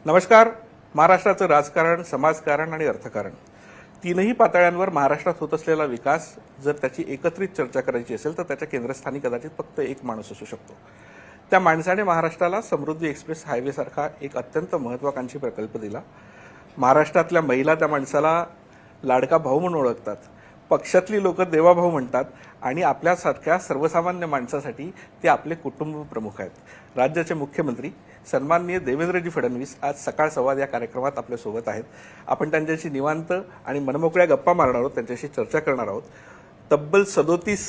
नमस्कार. महाराष्ट्राचं राजकारण, समाजकारण आणि अर्थकारण तीनही पातळ्यांवर महाराष्ट्रात होत असलेला विकास जर त्याची एकत्रित चर्चा करायची असेल तर त्याच्या केंद्रस्थानी कदाचित फक्त एक माणूस असू शकतो. त्या माणसाने महाराष्ट्राला समृद्धी एक्सप्रेस हायवे सारखा एक अत्यंत महत्त्वाकांक्षी प्रकल्प दिला. महाराष्ट्रातल्या महिला त्या माणसाला लाडका भाऊ म्हणून ओळखतात. पक्षातली लोक देवाभाऊ म्हणतात आणि आपल्यासारख्या सर्वसामान्य माणसासाठी ते आपले कुटुंब प्रमुख आहेत. राज्याचे मुख्यमंत्री सन्माननीय देवेंद्रजी फडणवीस आज सकाळ संवाद या कार्यक्रमात आपल्यासोबत आहेत. आपण त्यांच्याशी निवांत आणि मनमोकळ्या गप्पा मारणार आहोत, त्यांच्याशी चर्चा करणार आहोत. तब्बल 37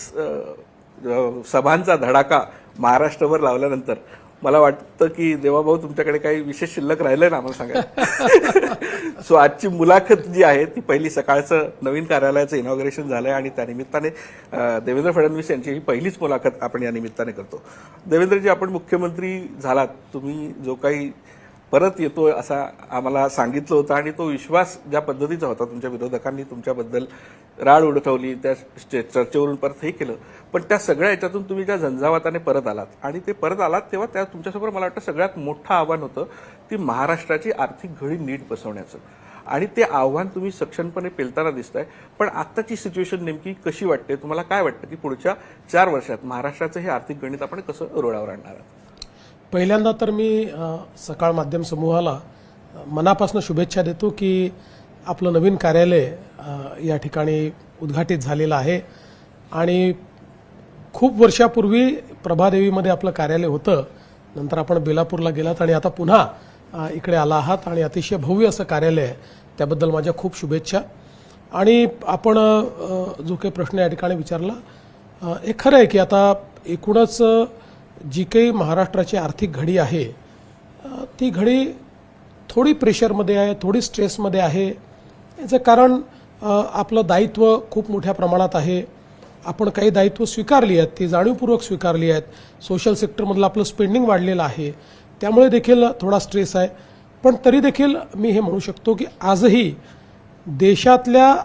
सभांचा धडाका महाराष्ट्रावर लावल्यानंतर मला वाटतं की देवाभाऊ तुमच्याकडे काही विशेष शिल्लक राहिलंय ना आम्हाला सांगा. सो आजची मुलाखत जी आहे ती पहिली सकाळचं नवीन कार्यालयाचं इनॉग्रेशन झालंय आणि त्या निमित्ताने देवेंद्र फडणवीस यांची ही पहिलीच मुलाखत आपण या निमित्ताने करतो. देवेंद्रजी, आपण मुख्यमंत्री झालात, तुम्ही जो काही परत येतोय असा आम्हाला सांगितलं होतं आणि तो विश्वास ज्या पद्धतीचा होता, तुमच्या विरोधकांनी तुमच्याबद्दल राळ उडवली, त्या चर्चेवरून परत हे केलं, पण त्या सगळ्या याच्यातून तुम्ही ज्या झंझावाताने परत आलात आणि ते परत आलात तेव्हा त्या तुमच्यासमोर मला वाटतं सगळ्यात मोठं आव्हान होतं ती महाराष्ट्राची आर्थिक घडी नीट बसवण्याचं आणि ते आव्हान तुम्ही सक्षमपणे पेलताना दिसताय. पण आत्ताची सिच्युएशन नेमकी कशी वाटते तुम्हाला? काय वाटतं की पुढच्या 4 वर्षात महाराष्ट्राचं हे आर्थिक गणित आपण कसं रुळावर आणणार आहात? पहिल्यांदा तर मी सकाळ माध्यम समूहाला मनापासून शुभेच्छा देतो की आपलं नवीन कार्यालय या ठिकाणी उद्घाटित झालेलं आहे आणि खूप वर्षापूर्वी प्रभादेवीमध्ये आपलं कार्यालय होतं. नंतर आपण बेलापूरला गेलात आणि आता पुन्हा इकडे आला आहात आणि अतिशय भव्य असं कार्यालय आहे. त्याबद्दल माझ्या खूप शुभेच्छा. आणि आपण जो काही प्रश्न या ठिकाणी विचारला, हे खरं आहे की आता एकूणच जी काही महाराष्ट्राची आर्थिक घडी आहे ती घडी थोडी प्रेशरमध्ये आहे, थोडी स्ट्रेसमध्ये आहे. याचं कारण आपलं दायित्व खूप मोठ्या प्रमाणात आहे. आपण काही दायित्व स्वीकारली आहेत, ती जाणीवपूर्वक स्वीकारली आहेत. सोशल सेक्टरमधलं आपलं स्पेंडिंग वाढलेलं आहे, त्यामुळे देखील थोडा स्ट्रेस आहे. पण तरी देखील मी हे म्हणू शकतो की आजही देशातल्या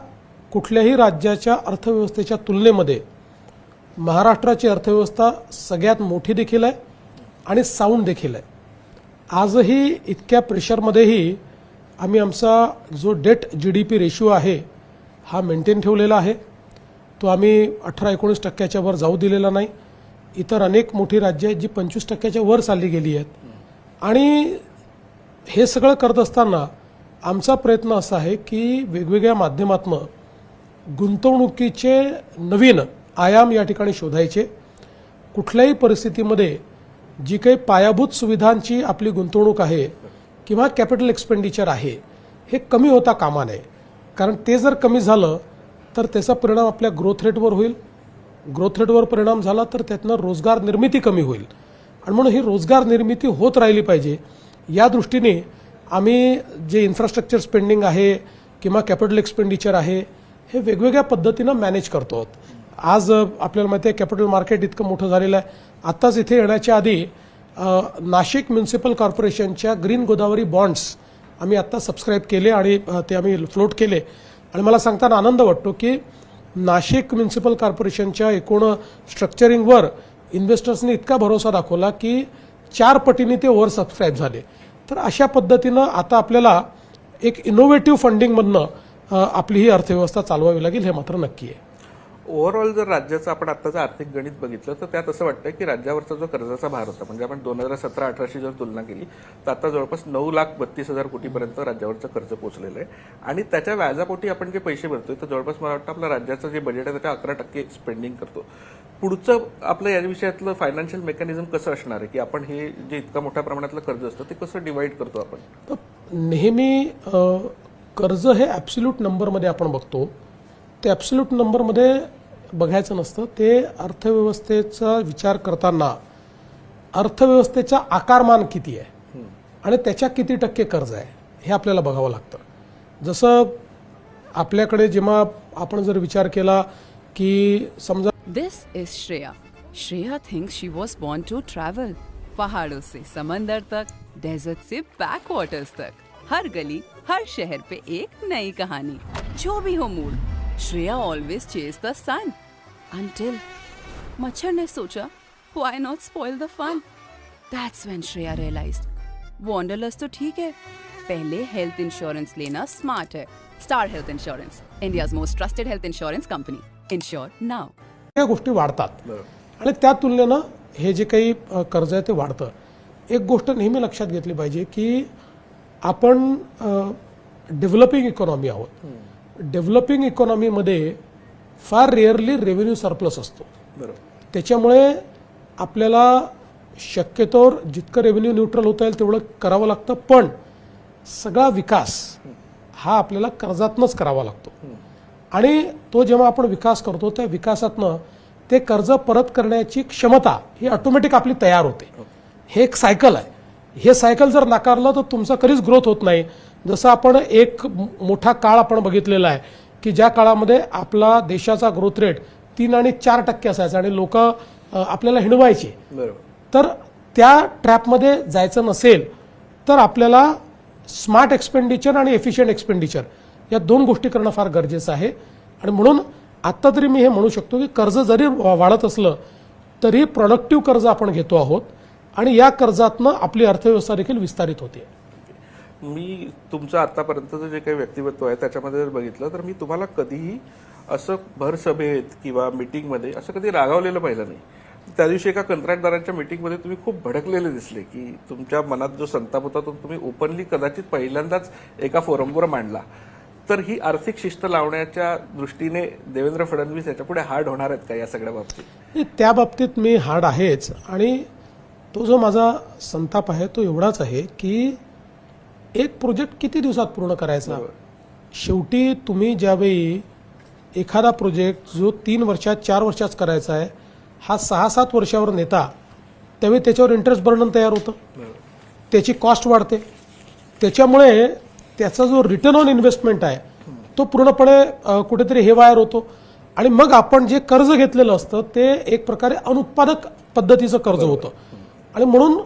कुठल्याही राज्याच्या अर्थव्यवस्थेच्या तुलनेमध्ये महाराष्ट्राची अर्थव्यवस्था सगळ्यात मोठी देखील आहे आणि साऊंड देखील आहे. आजही इतक्या प्रेशरमध्येही आम्ही आमचा जो डेट GDP रेशिओ आहे हा मेंटेन ठेवलेला आहे. तो आम्ही 18-19% वर जाऊ दिलेला नाही. इतर अनेक मोठी राज्य आहेत जी 25% वर चालली गेली आहेत. आणि हे सगळं करत असताना आमचा प्रयत्न असा आहे की वेगवेगळ्या माध्यमातून गुंतवणुकीचे नवीन आयाम या ठिकाणी शोधायचे. कुठल्याही परिस्थितीमध्ये जी काही पायाभूत सुविधांची आपली गुंतवणूक आहे किंवा कॅपिटल एक्सपेंडिचर आहे हे कमी होता कामा नये. कारण ते जर कमी झालं तर त्याचा परिणाम आपल्या ग्रोथ रेटवर होईल. ग्रोथ रेटवर परिणाम झाला तर त्यातनं रोजगार निर्मिती कमी होईल आणि म्हणून ही रोजगार निर्मिती होत राहिली पाहिजे. या दृष्टीने आम्ही जे इन्फ्रास्ट्रक्चर स्पेंडिंग आहे किंवा कॅपिटल एक्सपेंडिचर आहे हे वेगवेगळ्या पद्धतीनं मॅनेज करतो आहोत. आज आपल्याला माहिती आहे कॅपिटल मार्केट इतकं मोठं झालेलं आहे. आत्ताच इथे येण्याच्या आधी नाशिक म्युन्सिपल कॉर्पोरेशनच्या ग्रीन गोदावरी बॉन्ड्स आम्ही आत्ता सबस्क्राईब केले आणि ते आम्ही फ्लोट केले. आणि मला सांगताना आनंद वाटतो की नाशिक म्युन्सिपल कॉर्पोरेशनच्या एकूण स्ट्रक्चरिंगवर इन्व्हेस्टर्सनी इतका भरोसा दाखवला की 4 पटीने ते ओव्हर सबस्क्राईब झाले. तर अशा पद्धतीनं आता आपल्याला एक इनोव्हेटिव्ह फंडिंगमधनं आपली ही अर्थव्यवस्था चालवावी लागेल, हे मात्र नक्की आहे. ओव्हरऑल जर राज्याचं आपण आत्ताचं आर्थिक गणित बघितलं तर त्यात असं वाटतं की राज्यावरचा जो कर्जाचा भार होता, म्हणजे आपण 2017-18शी जर तुलना केली तर आता जवळपास 9,32,000 कोटीपर्यंत राज्यावरचं कर्ज पोहोचलेलं आहे. आणि त्याच्या व्याजापोटी आपण जे पैसे भरतोय तर जवळपास मला वाटतं आपल्या राज्याचं जे बजेट आहे त्याच्या 11% स्पेंडिंग करतो. पुढचं आपलं या विषयातलं फायनान्शियल मेकॅनिझम कसं असणार आहे की आपण हे जे इतका मोठ्या प्रमाणातलं कर्ज असतं ते कसं डिवाइड करतो आपण? तर नेहमी कर्ज हे ॲब्सोल्यूट नंबरमध्ये आपण बघतो. ते ॲब्सोल्यूट नंबरमध्ये बघायचं नसतं. ते अर्थव्यवस्थेचा विचार करताना अर्थव्यवस्थेचा आकारमान किती आहे आणि त्याच्या किती टक्के कर्ज आहे हे आपल्याला बघावं लागतं. जसं आपल्याकडे जेव्हा आपण जर विचार केला की समजा This is Shreya. Shreya thinks she was born to travel. पहाड़ों से समंदर तक, डेजर्ट से बैकवाटर्स तक, हर गली हर शहर पे एक नई कहानी. जो भी हो mood, Shreya always chased the sun until मच्छर ने सोचा why not spoil the fun. That's when Shreya realized wanderlust तो ठीक है, पहले हेल्थ इंश्योरेंस लेना स्मार्ट है। Star health insurance, India's most trusted health insurance company. Ensure now. या गोष्टी वाढतात आणि त्या तुलनेनं हे जे काही कर्ज आहे ते वाढतं. एक गोष्ट नेहमी लक्षात घेतली पाहिजे की आपण डेव्हलपिंग इकॉनॉमी आहोत. डेव्हलपिंग इकॉनॉमीमध्ये फार रेअरली रेव्हेन्यू सरप्लस असतो. त्याच्यामुळे आपल्याला शक्यतोवर जितकं रेव्हेन्यू न्यूट्रल होता येईल तेवढं करावं लागतं, पण सगळा विकास हा आपल्याला कर्जातनंच करावा लागतो. आणि तो जेव्हा आपण विकास करतो त्या विकासातनं ते कर्ज परत करण्याची क्षमता ही ऑटोमॅटिक आपली तयार होते. हे एक सायकल आहे. हे सायकल जर नाकारलं तर तुमचा कधीच ग्रोथ होत नाही. जसं आपण एक मोठा काळ आपण बघितलेला आहे की ज्या काळामध्ये आपला देशाचा ग्रोथ रेट 3 आणि 4% असायचा आणि लोक आपल्याला हिणवायचे. तर त्या ट्रॅपमध्ये जायचं नसेल तर आपल्याला स्मार्ट एक्सपेंडिचर आणि एफिशियंट एक्सपेंडिचर या 2 गोष्टी करणं फार गरजेचं आहे. आणि म्हणून आत्ता तरी मी हे म्हणू शकतो की कर्ज जरी वाढत असलं तरी प्रोडक्टिव्ह कर्ज आपण घेतो आहोत आणि या कर्जातनं आपली अर्थव्यवस्था देखील विस्तारित होते. मी तुमचं आतापर्यंतचं जे काही व्यक्तिमत्व आहे त्याच्यामध्ये जर बघितलं तर मी तुम्हाला कधीही असं भर सभेत किंवा मीटिंगमध्ये असं कधी रागावलेलं पाहिलं नाही. त्या दिवशी एका कंत्राटदारांच्या मीटिंगमध्ये तुम्ही खूप भडकलेले दिसले की तुमच्या मनात जो संताप होता तो तुम्ही ओपनली कदाचित पहिल्यांदाच एका फोरमवर मांडला. तर ही आर्थिक शिस्त लावण्याच्या दृष्टीने देवेंद्र फडणवीस याच्यापुढे हार्ड होणार आहेत का या सगळ्या बाबतीत? त्या बाबतीत मी हार्ड आहेच. आणि तो जो माझा संताप आहे तो एवढाच आहे की एक प्रोजेक्ट किती दिवसात पूर्ण करायचा. शेवटी तुम्ही ज्यावेळी एखादा प्रोजेक्ट जो 3 वर्षात 4 वर्षात करायचा आहे हा 6-7 वर्षावर नेता त्यावेळी त्याच्यावर इंटरेस्ट बर्डन तयार होतं, त्याची कॉस्ट वाढते. त्याच्यामुळे त्याचा जो रिटर्न ऑन इन्व्हेस्टमेंट आहे तो पूर्णपणे कुठेतरी हेवायर होतो. आणि मग आपण जे कर्ज घेतलेलं असतं ते एक प्रकारे अनुत्पादक पद्धतीचं कर्ज होतं. आणि म्हणून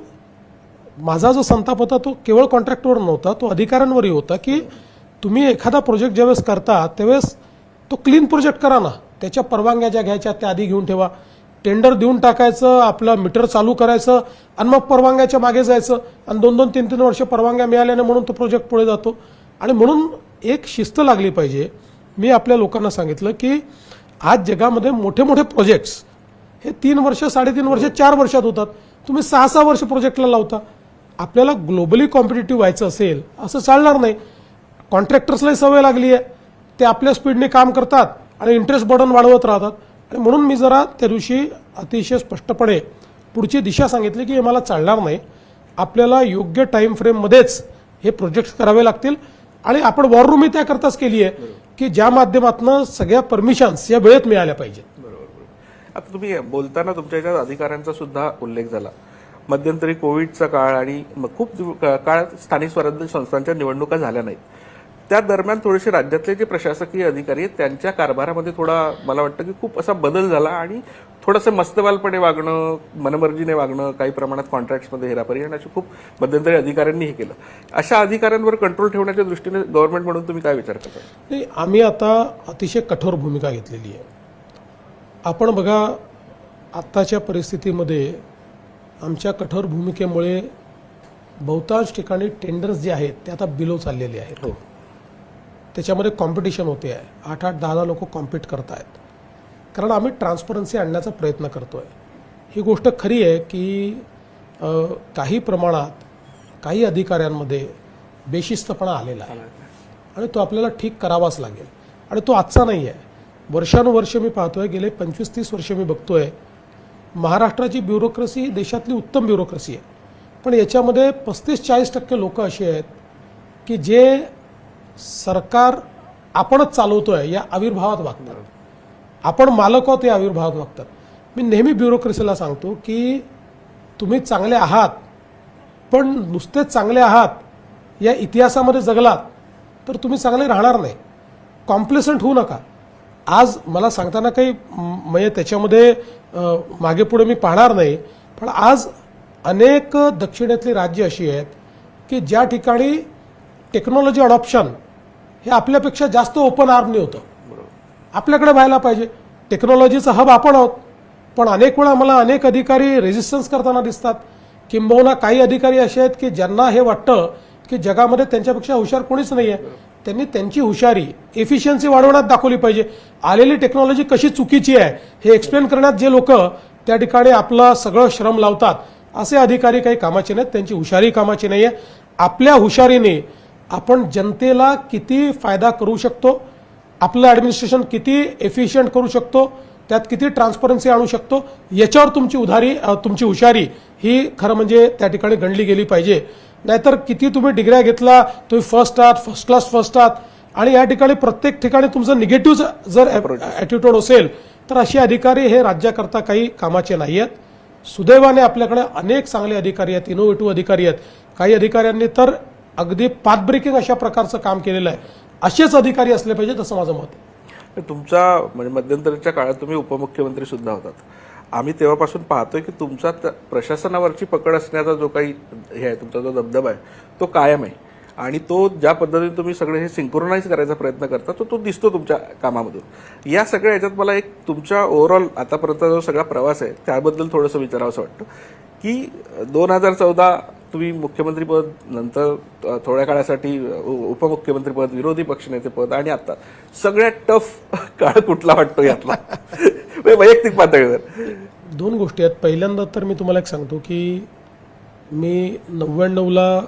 माझा जो संताप होता तो केवळ कॉन्ट्रॅक्टवर नव्हता, तो अधिकाऱ्यांवरही होता की तुम्ही एखादा प्रोजेक्ट ज्यावेळेस करता त्यावेळेस तो क्लीन प्रोजेक्ट करा ना. त्याच्या परवानग्या ज्या घ्यायच्या त्या आधी घेऊन ठेवा. टेंडर देऊन टाकायचं, आपलं मीटर चालू करायचं आणि मग परवानग्याच्या मागे जायचं आणि 2-2, 3-3 वर्ष परवानग्या मिळाल्याने म्हणून तो प्रोजेक्ट पुढे जातो. आणि म्हणून एक शिस्त लागली पाहिजे. मी आपल्या लोकांना सांगितलं की आज जगामध्ये मोठे मोठे प्रोजेक्ट्स हे 3 वर्ष, 3.5 वर्ष, 4 वर्षात होतात. तुम्ही 6-6 वर्ष प्रोजेक्टला लावता. आपल्याला ग्लोबली कॉम्पिटिटिव्ह व्हायचं असेल असं चालणार नाही. कॉन्ट्रॅक्टर्सलाही सवय लागली आहे, ते आपल्या स्पीडने काम करतात आणि इंटरेस्ट बर्डन वाढवत राहतात. आणि म्हणून मी जरा त्या दिवशी अतिशय स्पष्टपणे पुढची दिशा सांगितली की हे मला चालणार नाही. आपल्याला योग्य टाइम फ्रेममध्येच हे प्रोजेक्ट्स करावे लागतील. आणि आपण वॉर रूम ही त्याकरताच केली आहे की ज्या माध्यमातून सगळ्या परमिशन्स या वेळेत मिळाल्या पाहिजेत. आता तुम्ही बोलताना तुमच्या याच्यात अधिकाऱ्यांचा सुद्धा उल्लेख झाला. मध्यंतरी कोविडचा काळ आणि खूप काळ स्थानिक स्वराज्य संस्थांच्या निवडणुका झाल्या नाहीत. त्या दरम्यान थोडेसे राज्यातले जे प्रशासकीय अधिकारी आहेत त्यांच्या कारभारामध्ये थोडा मला वाटतं की खूप असा बदल झाला आणि थोडंसं मस्तवालपणे वागणं, मनमर्जीने वागणं, काही प्रमाणात कॉन्ट्रॅक्ट्समध्ये हेराफेरी आणि अशी खूप मध्यंतरी अधिकाऱ्यांनी हे केलं. अशा अधिकाऱ्यांवर कंट्रोल ठेवण्याच्या दृष्टीने गव्हर्नमेंट म्हणून तुम्ही काय विचार करता? नाही, आम्ही आता अतिशय कठोर भूमिका घेतलेली आहे. आपण बघा आत्ताच्या परिस्थितीमध्ये आमच्या कठोर भूमिकेमुळे बहुतांश ठिकाणी टेंडर्स जे आहेत ते आता बिलो चाललेले आहेत. त्याच्यामध्ये कॉम्पिटिशन होते आहे. 8-8, 10-10 लोक कॉम्पिट करत आहेत. कारण आम्ही ट्रान्सपरन्सी आणण्याचा प्रयत्न करतोय. ही गोष्ट खरी आहे की काही प्रमाणात काही अधिकाऱ्यांमध्ये बेशिस्तपणा आलेला आहे आणि तो आपल्याला ठीक करावाच लागेल. आणि तो आजचा नाही आहे. वर्षानुवर्ष मी पाहतोय, गेले 25-30 वर्ष मी बघतोय महाराष्ट्राची ब्युरोक्रेसी देशातली उत्तम ब्युरोक्रेसी आहे. पण याच्यामध्ये 35-40% लोक अशी आहेत की जे सरकार आपणच चालवतोय या आविर्भावात वागतात. आपण मालक आहोत या आविर्भावात वागतात. मी नेहमी ब्युरोक्रेसीला सांगतो की तुम्ही चांगले आहात, पण नुसतेच चांगले आहात या इतिहासामध्ये जगलात तर तुम्ही चांगले राहणार नाही. कॉम्प्लेसंट होऊ नका. आज मला सांगताना काही म्हणजे त्याच्यामध्ये मागे पुढे मी पाहणार नाही, पण आज अनेक दक्षिणेतली राज्य अशी आहेत की ज्या ठिकाणी टेक्नॉलॉजी अडॉप्शन हे आपल्यापेक्षा जास्त ओपन आर्मनी होतं. आपल्याकडे व्हायला पाहिजे. टेक्नॉलॉजीचा हब आपण आहोत, पण अनेक वेळा मला अनेक अधिकारी रेजिस्टन्स करताना दिसतात किंबहुना काही अधिकारी असे आहेत की ज्यांना हे वाटतं की जगामध्ये त्यांच्यापेक्षा हुशार कोणीच नाही आहे. त्यांनी त्यांची हुशारी एफिशियन्सी वाढवण्यात दाखवली पाहिजे. आलेली टेक्नॉलॉजी कशी चुकीची आहे हे एक्सप्लेन करण्यात जे लोक त्या ठिकाणी आपलं सगळं श्रम लावतात असे अधिकारी काही कामाचे नाहीत. त्यांची हुशारी कामाची नाही आहे. आपल्या हुशारीने आपण जनतेला किती फायदा करू शकतो, आपलं ॲडमिनिस्ट्रेशन किती एफिशियंट करू शकतो, त्यात किती ट्रान्सपरन्सी आणू शकतो, याच्यावर तुमची हुशारी ही खरं म्हणजे त्या ठिकाणी गणली गेली पाहिजे. नाहीतर किती तुम्ही डिग्र्या घेतला, तुम्ही फर्स्ट आहात, फर्स्ट क्लास फर्स्ट आहात, आणि या ठिकाणी प्रत्येक ठिकाणी तुमचं निगेटिव्ह जर ॲटिट्यूड असेल तर असे अधिकारी हे राज्याकरता काही कामाचे नाही आहेत. सुदैवाने आपल्याकडे अनेक चांगले अधिकारी आहेत, इनोव्हेटिव्ह अधिकारी आहेत. काही अधिकाऱ्यांनी तर अगदी पाथ ब्रेकिंग अशा प्रकारचं काम केलेलं आहे. असेच अधिकारी असले पाहिजेत असं माझं मत आहे. तुमचा म्हणजे मध्यंतरीच्या काळात तुम्ही उपमुख्यमंत्री सुद्धा होतात. आम्ही तेव्हापासून पाहतोय की तुमचा प्रशासनावरची पकड असण्याचा जो काही हे आहे, तुमचा जो दबदबा आहे तो कायम आहे. आणि तो ज्या पद्धतीने तुम्ही सगळे हे सिंक्रोनाइज करायचा प्रयत्न करता तो दिसतो तुमच्या कामामधून. या सगळ्या याच्यात मला एक तुमच्या ओव्हरऑल आतापर्यंतचा जो सगळा प्रवास आहे त्याबद्दल थोडंसं विचारावंसं वाटतं की 2014 तुम्ही मुख्यमंत्रीपद, नंतर थोड्या काळासाठी उपमुख्यमंत्रीपद, विरोधी पक्षनेतेपद, आणि आता सगळ्यात टफ काळ कुठला वाटतो यातला वैयक्तिक पातळीवर? दोन गोष्टी आहेत. पहिल्यांदा तर मी तुम्हाला एक सांगतो की मी 99ला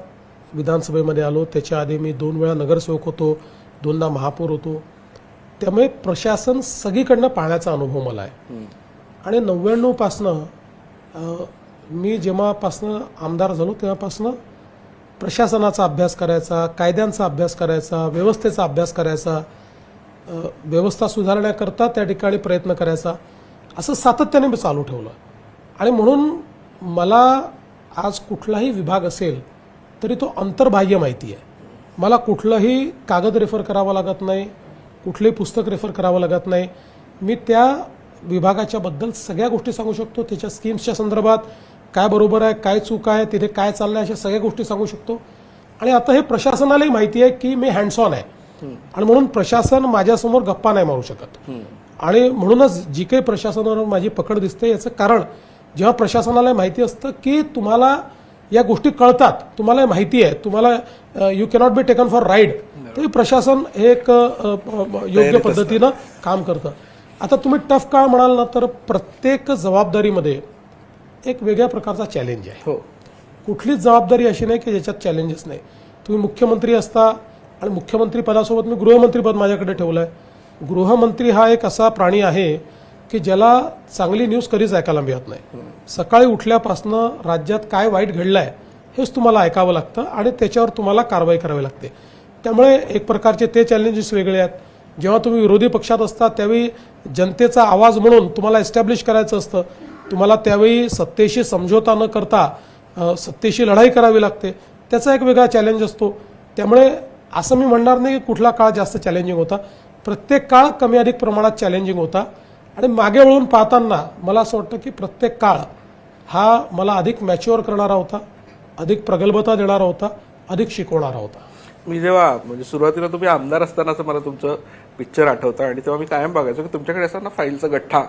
विधानसभेमध्ये आलो. त्याच्या आधी मी 2 वेळा नगरसेवक होतो, 2दा महापौर होतो. त्यामुळे प्रशासन सगळीकडनं पाहण्याचा अनुभव मला आहे. आणि 99 पासनं मी जेव्हापासनं आमदार झालो तेव्हापासनं प्रशासनाचा अभ्यास करायचा, कायद्यांचा अभ्यास करायचा, व्यवस्थेचा अभ्यास करायचा, व्यवस्था सुधारण्याकरता त्या ठिकाणी प्रयत्न करायचा, असं सातत्याने मी चालू ठेवलं. आणि म्हणून मला आज कुठलाही विभाग असेल तरी तो अंतर्बाह्य माहिती आहे. मला कुठलाही कागद रेफर करावा लागत नाही, कुठलंही पुस्तक रेफर करावं लागत नाही. मी त्या विभागाच्या बद्दल सगळ्या गोष्टी सांगू शकतो. त्याच्या स्कीम्सच्या संदर्भात काय बरोबर आहे, काय चूक आहे, तिथे काय चाललं आहे, अशा सगळ्या गोष्टी सांगू शकतो. आणि आता हे प्रशासनालाही माहिती आहे की मी हँड्स ऑन आहे. आणि म्हणून प्रशासन माझ्यासमोर गप्पा नाही मारू शकत. आणि म्हणूनच जी काही प्रशासनावर माझी पकड दिसते याचं कारण, जेव्हा प्रशासनाला माहिती असतं की तुम्हाला या गोष्टी कळतात, तुम्हाला माहिती आहे, तुम्हाला you cannot be taken for ride, तरी प्रशासन हे एक योग्य पद्धतीनं काम करतं. आता तुम्ही टफ काळ म्हणाल ना, तर प्रत्येक जबाबदारीमध्ये एक वेगळ्या प्रकारचा चॅलेंज आहे. हो, कुठलीच जबाबदारी अशी नाही की ज्याच्यात चॅलेंजेस नाही. तुम्ही मुख्यमंत्री असता, आणि मुख्यमंत्री पदासोबत मी गृहमंत्रीपद माझ्याकडे ठेवलं आहे. गृहमंत्री हा एक असा प्राणी आहे की ज्याला चांगली न्यूज कधीच ऐकायला मिळत नाही. सकाळी उठल्यापासनं राज्यात काय वाईट घडलंय हेच तुम्हाला ऐकावं लागतं आणि त्याच्यावर तुम्हाला कारवाई करावी लागते. त्यामुळे एक प्रकारचे ते चॅलेंजेस वेगळे आहेत. जेव्हा तुम्ही विरोधी पक्षात असता त्यावेळी जनतेचा आवाज म्हणून तुम्हाला एस्टॅब्लिश करायचं असतं. तुम्हाला त्यावेळी सत्तेशी समझोता न करता सत्तेशी लढाई करावी लागते. त्याचा एक वेगळा चॅलेंज असतो. त्यामुळे असं मी म्हणणार नाही की कुठला काळ जास्त चॅलेंजिंग होता. प्रत्येक काळ कमी अधिक प्रमाणात चॅलेंजिंग होता. आणि मागे वळून पाहताना मला असं वाटतं की प्रत्येक काळ हा मला अधिक मॅच्युअर करणारा होता, अधिक प्रगल्भता देणारा होता, अधिक शिकवणारा होता. मी जेव्हा म्हणजे सुरुवातीला तुम्ही आमदार असतानाचं मला तुमचं पिक्चर आठवतं, आणि तेव्हा मी कायम बघायचो की तुमच्याकडे असताना फाईलचा गठ्ठा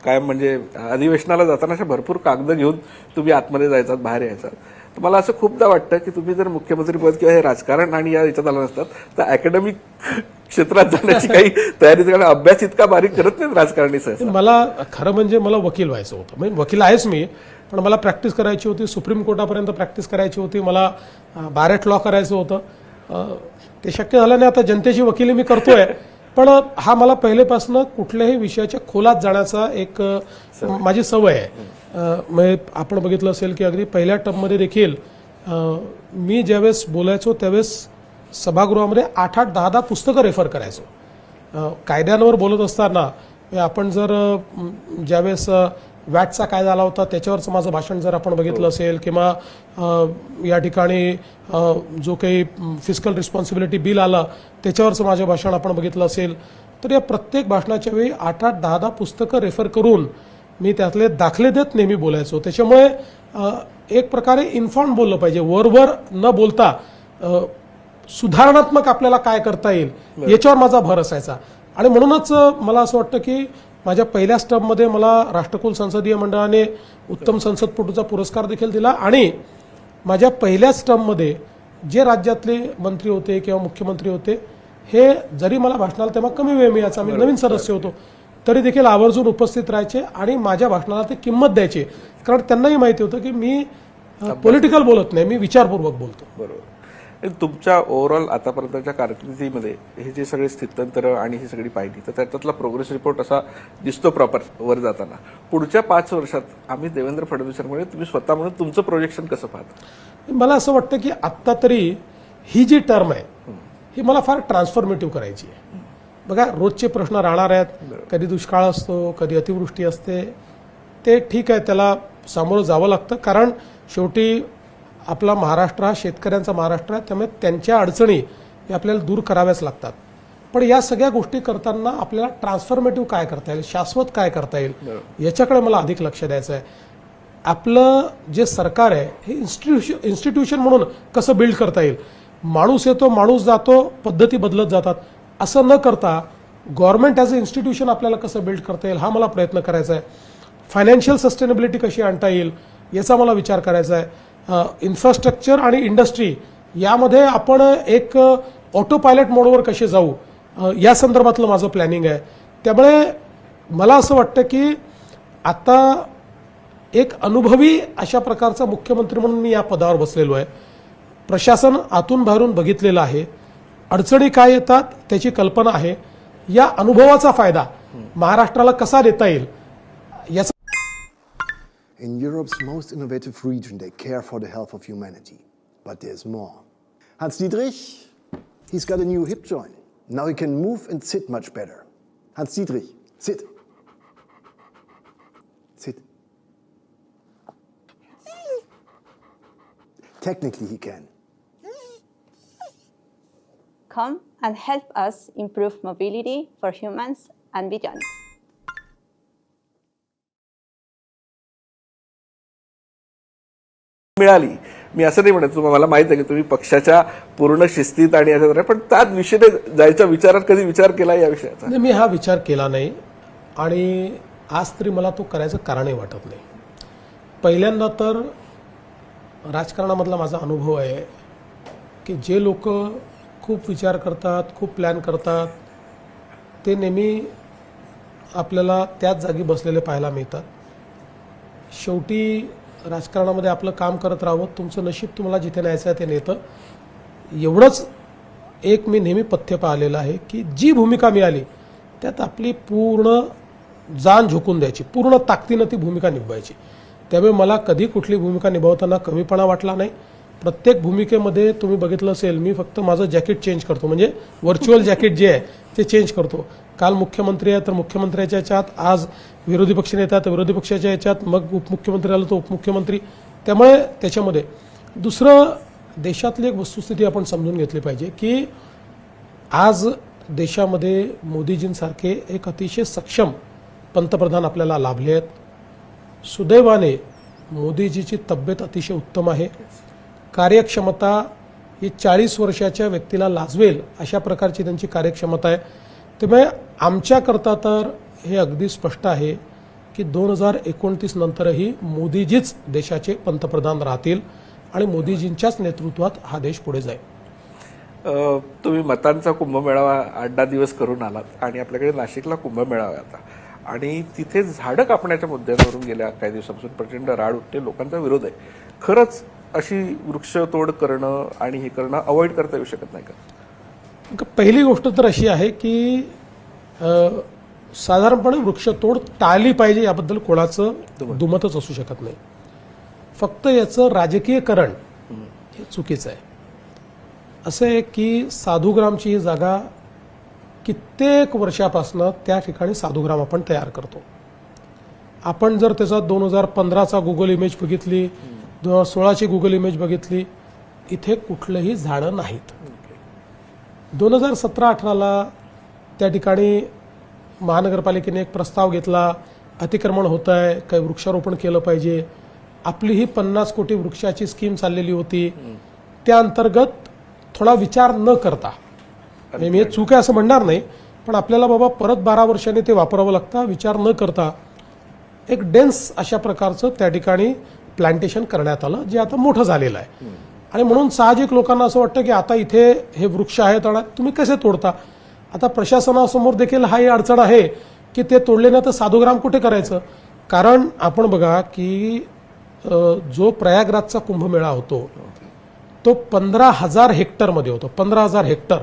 कायम, म्हणजे अधिवेशनाला जाताना अशा भरपूर कागद घेऊन तुम्ही आतमध्ये जायचात, बाहेर यायचात. तर मला असं खूपदा वाटतं की तुम्ही जर मुख्यमंत्रीपद किंवा हे राजकारण आणि या याच्यात आलं नसतात तर अकॅडमिक क्षेत्रात जाण्याची काही तयारी, कारण अभ्यास इतका बारीक करत नाहीत राजकारणी सहसा. मला खरं म्हणजे मला वकील व्हायचं होतं. म्हणजे वकील आहेच मी, पण मला प्रॅक्टिस करायची होती. सुप्रीम कोर्टापर्यंत प्रॅक्टिस करायची होती. मला बारेट लॉ करायचं होतं. ते शक्य झालं नाही. आता जनतेची वकिली मी करतोय, पण हा मला पहिलेपासून कुठल्याही विषयाच्या खोलात जाण्याचा एक माझी सवय आहे. म्हणजे आपण बघितलं असेल की अगदी पहिल्या टर्ममध्ये देखील मी ज्यावेळेस बोलायचो त्यावेळेस सभागृहामध्ये 8-8, 10-10 पुस्तकं रेफर करायचो. कायद्यांवर बोलत असताना आपण जर ज्यावेळेस वॅटचा कायदा आला होता त्याच्यावरचं माझं भाषण जर आपण बघितलं असेल, किंवा या ठिकाणी जो काही फिस्कल रिस्पॉन्सिबिलिटी बिल आलं त्याच्यावरचं माझं भाषण आपण बघितलं असेल, तर या प्रत्येक भाषणाच्या वेळी 8-8, 10-10 पुस्तकं रेफर करून मी त्यातले दाखले देत नेहमी बोलायचो. त्याच्यामुळे एक प्रकारे इन्फॉर्म बोललं पाहिजे, वरवर न बोलता सुधारणात्मक आपल्याला काय करता येईल याच्यावर माझा भर असायचा. आणि म्हणूनच मला असं वाटतं की माझ्या पहिल्या स्टर्ममध्ये मला राष्ट्रकुल संसदीय मंडळाने उत्तम संसदपटूचा पुरस्कार देखील दिला आणि माझ्या पहिल्याच टर्ममध्ये जे राज्यातले मंत्री होते किंवा मुख्यमंत्री होते हे जरी मला भाषणाला तेव्हा कमी वेळ मिळायचा, मी नवीन सदस्य होतो, तरी देखील आवर्जून उपस्थित राहायचे आणि माझ्या भाषणाला ते किंमत द्यायचे, कारण त्यांनाही माहिती होतं की मी पॉलिटिकल बोलत नाही, मी विचारपूर्वक बोलतो. बरोबर. तुमच्या ओव्हरऑल आतापर्यंतच्या कारकिर्दीमध्ये हे जे सगळे स्थित्यंतर आणि ही सगळी पाहिली तर त्याच्यातला प्रोग्रेस रिपोर्ट असा दिसतो प्रॉपर वर जाताना. पुढच्या 5 वर्षात आम्ही देवेंद्र फडणवीसांमुळे तुम्ही स्वतः म्हणून तुमचं प्रोजेक्शन कसं पाहता? मला असं वाटतं की आत्ता तरी ही जी टर्म आहे ही मला फार ट्रान्सफॉर्मेटिव्ह करायची आहे. बघा, रोजचे प्रश्न राहणार आहेत, कधी दुष्काळ असतो, कधी अतिवृष्टी असते, ते ठीक आहे, त्याला सामोरं जावं लागतं, कारण शेवटी आपला महाराष्ट्र हा शेतकऱ्यांचा महाराष्ट्र आहे, त्यामुळे त्यांच्या अडचणी हे आपल्याला दूर कराव्याच लागतात. पण या सगळ्या गोष्टी करताना आपल्याला ट्रान्सफॉर्मेटिव्ह काय करता येईल, शाश्वत काय करता येईल, याच्याकडे मला अधिक लक्ष द्यायचं आहे. आपलं जे सरकार आहे हे इन्स्टिट्यूशन म्हणून कसं बिल्ड करता येईल. माणूस येतो, माणूस जातो, पद्धती बदलत जातात, असं न करता गव्हर्नमेंट ॲज अ इन्स्टिट्यूशन आपल्याला कसं बिल्ड करता येईल हा मला प्रयत्न करायचा आहे. फायनान्शियल सस्टेनेबिलिटी कशी आणता येईल याचा मला विचार करायचा आहे. इन्फ्रास्ट्रक्चर आणि इंडस्ट्री यामध्ये आपण एक ऑटो पायलट मोडवर कसे जाऊ या संदर्भातलं माझं प्लॅनिंग आहे. त्यामुळे मला असं वाटतं की आता एक अनुभवी अशा प्रकारचा मुख्यमंत्री म्हणून मी या पदावर बसलेलो आहे. प्रशासन आतून बाहेरून बघितलेलं आहे, अडचणी काय येतात त्याची कल्पना आहे. या अनुभवाचा फायदा महाराष्ट्राला कसा देता येईल याचा. In Europe's most innovative region, they care for the health of humanity. But there's more. Hans Dietrich, he's got a new hip joint. Now he can move and sit much better. Hans Dietrich, sit. Sit. Technically he can. Come and help us improve mobility for humans and beyond. मिळाली. मी असं नाही म्हणत, मला माहित आहे की तुम्ही पक्षाच्या पूर्ण शिस्तीत आणि याच्यात, पण त्याच विषयाने जायच्या विचारात कधी विचार केला या विषयाचा? नाही, मी हा विचार केला नाही आणि आज तरी मला तो करायचं कारणही वाटत नाही. पहिल्यांदा तर राजकारणामधला माझा अनुभव आहे की जे लोक खूप विचार करतात, खूप प्लॅन करतात, ते नेहमी आपल्याला त्याच जागी बसलेले पाहायला मिळतात. शेवटी राजकारणामध्ये आपलं काम करत राहावं, तुमचं नशीब तुम्हाला जिथे न्यायचं आहे ते नेतं. एवढंच एक मी नेहमी पथ्य पाहिलेलं आहे की जी भूमिका मिळाली त्यात आपली पूर्ण जान झोकून द्यायची, पूर्ण ताकदीनं ती भूमिका निभवायची. त्यामुळे मला कधी कुठली भूमिका निभावताना कमीपणा वाटला नाही. प्रत्येक भूमिकेमध्ये तुम्ही बघितलं असेल मी फक्त माझं जॅकेट चेंज करतो, म्हणजे व्हर्च्युअल जॅकेट जे आहे ते चेंज करतो. काल मुख्यमंत्री आहे तर मुख्यमंत्र्याच्या याच्यात, आज विरोधी पक्ष नेता तर विरोधी पक्षाच्या याच्यात, मग उपमुख्यमंत्री आलं तर उपमुख्यमंत्री. त्यामुळे त्याच्यामध्ये दुसरं देशातली एक वस्तुस्थिती आपण समजून घेतली पाहिजे की आज देशामध्ये मोदीजींसारखे एक अतिशय सक्षम पंतप्रधान आपल्याला लाभले आहेत. सुदैवाने मोदीजीची तब्येत अतिशय उत्तम आहे. कार्यक्षमता ही 40 वर्षाच्या व्यक्तीला लाजवेल अशा प्रकारची त्यांची कार्यक्षमता आहे. त्यामुळे आमच्याकरता तर हे अगदी स्पष्ट आहे की 2029 नंतरही मोदीजीच देशाचे पंतप्रधान राहतील आणि मोदीजींच्याच नेतृत्वात हा देश पुढे जाईल. तुम्ही मतांचा कुंभमेळावा 8-10 दिवस करून आलात आणि आपल्याकडे नाशिकला कुंभमेळावा आहे आता, आणि तिथे झाडं कापण्याच्या मुद्द्यांवरून गेल्या काही दिवसापासून प्रचंड राड उठते, लोकांचा विरोध आहे. खरंच अशी वृक्षतोड करणं आणि हे करणं अवॉइड करता येऊ शकत नाही का? पहिली गोष्ट तर अशी आहे की साधारणपणे वृक्षतोड टाळली पाहिजे याबद्दल कोणाचं दुमतच असू शकत नाही. फक्त याचं राजकीयकरण हे चुकीचं आहे. असं आहे की साधुग्रामची ही जागा कित्येक वर्षापासून त्या ठिकाणी साधुग्राम आपण तयार करतो. आपण जर त्याचा 2015चा गुगल इमेज बघितली, 2016ची गुगल इमेज बघितली, इथे कुठलंही झाडं नाहीत. 2017-18ला त्या ठिकाणी महानगरपालिकेने एक प्रस्ताव घेतला, अतिक्रमण होत आहे, काही वृक्षारोपण केलं पाहिजे. आपली ही 50 कोटी वृक्षाची स्कीम चाललेली होती. त्या अंतर्गत थोडा विचार न करता, मी चूक आहे असं म्हणणार नाही, पण आपल्याला बाबा परत 12 वर्षांनी ते वापरावं लागतं, विचार न करता एक डेन्स अशा प्रकारचं त्या ठिकाणी प्लांटेशन करण्यात आलं, जे आता मोठं झालेलं आहे. आणि म्हणून साहजिक लोकांना असं वाटतं की आता इथे हे वृक्ष आहेत आणि तुम्ही कसे तोडता. आता प्रशासनासमोर देखील हा ही अडचण आहे की ते तोडले ना तर साधुग्राम कुठे करायचं. कारण आपण बघा की जो प्रयागराजचा कुंभमेळा होतो तो 15,000 हेक्टरमध्ये होतो, 15,000 हेक्टर.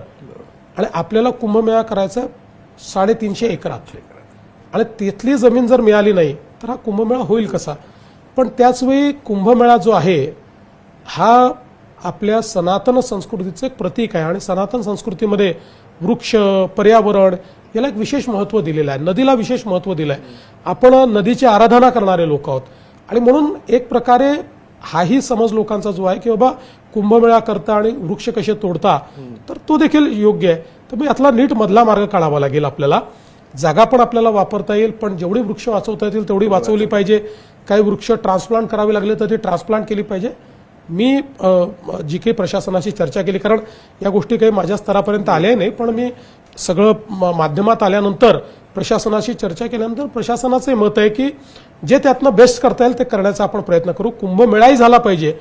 आणि आपल्याला कुंभमेळा करायचा 350 एकरात, आणि तिथली जमीन जर मिळाली नाही तर हा कुंभमेळा होईल कसा. पण त्याचवेळी कुंभमेळा जो आहे हा आपल्या सनातन संस्कृतीचं एक प्रतीक आहे. आणि सनातन संस्कृतीमध्ये वृक्ष, पर्यावरण याला एक विशेष महत्त्व दिलेलं आहे, नदीला विशेष महत्त्व दिलं आहे. आपण नदीची आराधना करणारे लोक आहोत. आणि म्हणून एक प्रकारे हाही समज लोकांचा जो आहे की बाबा कुंभमेळा करता आणि वृक्ष कसे तोडता, तर तो देखील योग्य आहे. तर मी यातला नीट मधला मार्ग काढावा लागेल आपल्याला. जागा पण आपल्याला वापरता येईल, पण जेवढी वृक्ष वाचवता येतील तेवढी वाचवली पाहिजे. काही वृक्ष ट्रान्सप्लांट करावे लागले तर ती ट्रान्सप्लांट केली पाहिजे. मी जी काही प्रशासनाशी चर्चा केली, कारण या गोष्टी काही माझ्या स्तरापर्यंत आल्या नाही, पण मी सगळं माध्यमात आल्यानंतर प्रशासनाशी चर्चा केल्यानंतर प्रशासनाचे मत आहे की जे त्यातनं बेस्ट करता येईल ते करण्याचा आपण प्रयत्न करू. कुंभमेळाही झाला पाहिजे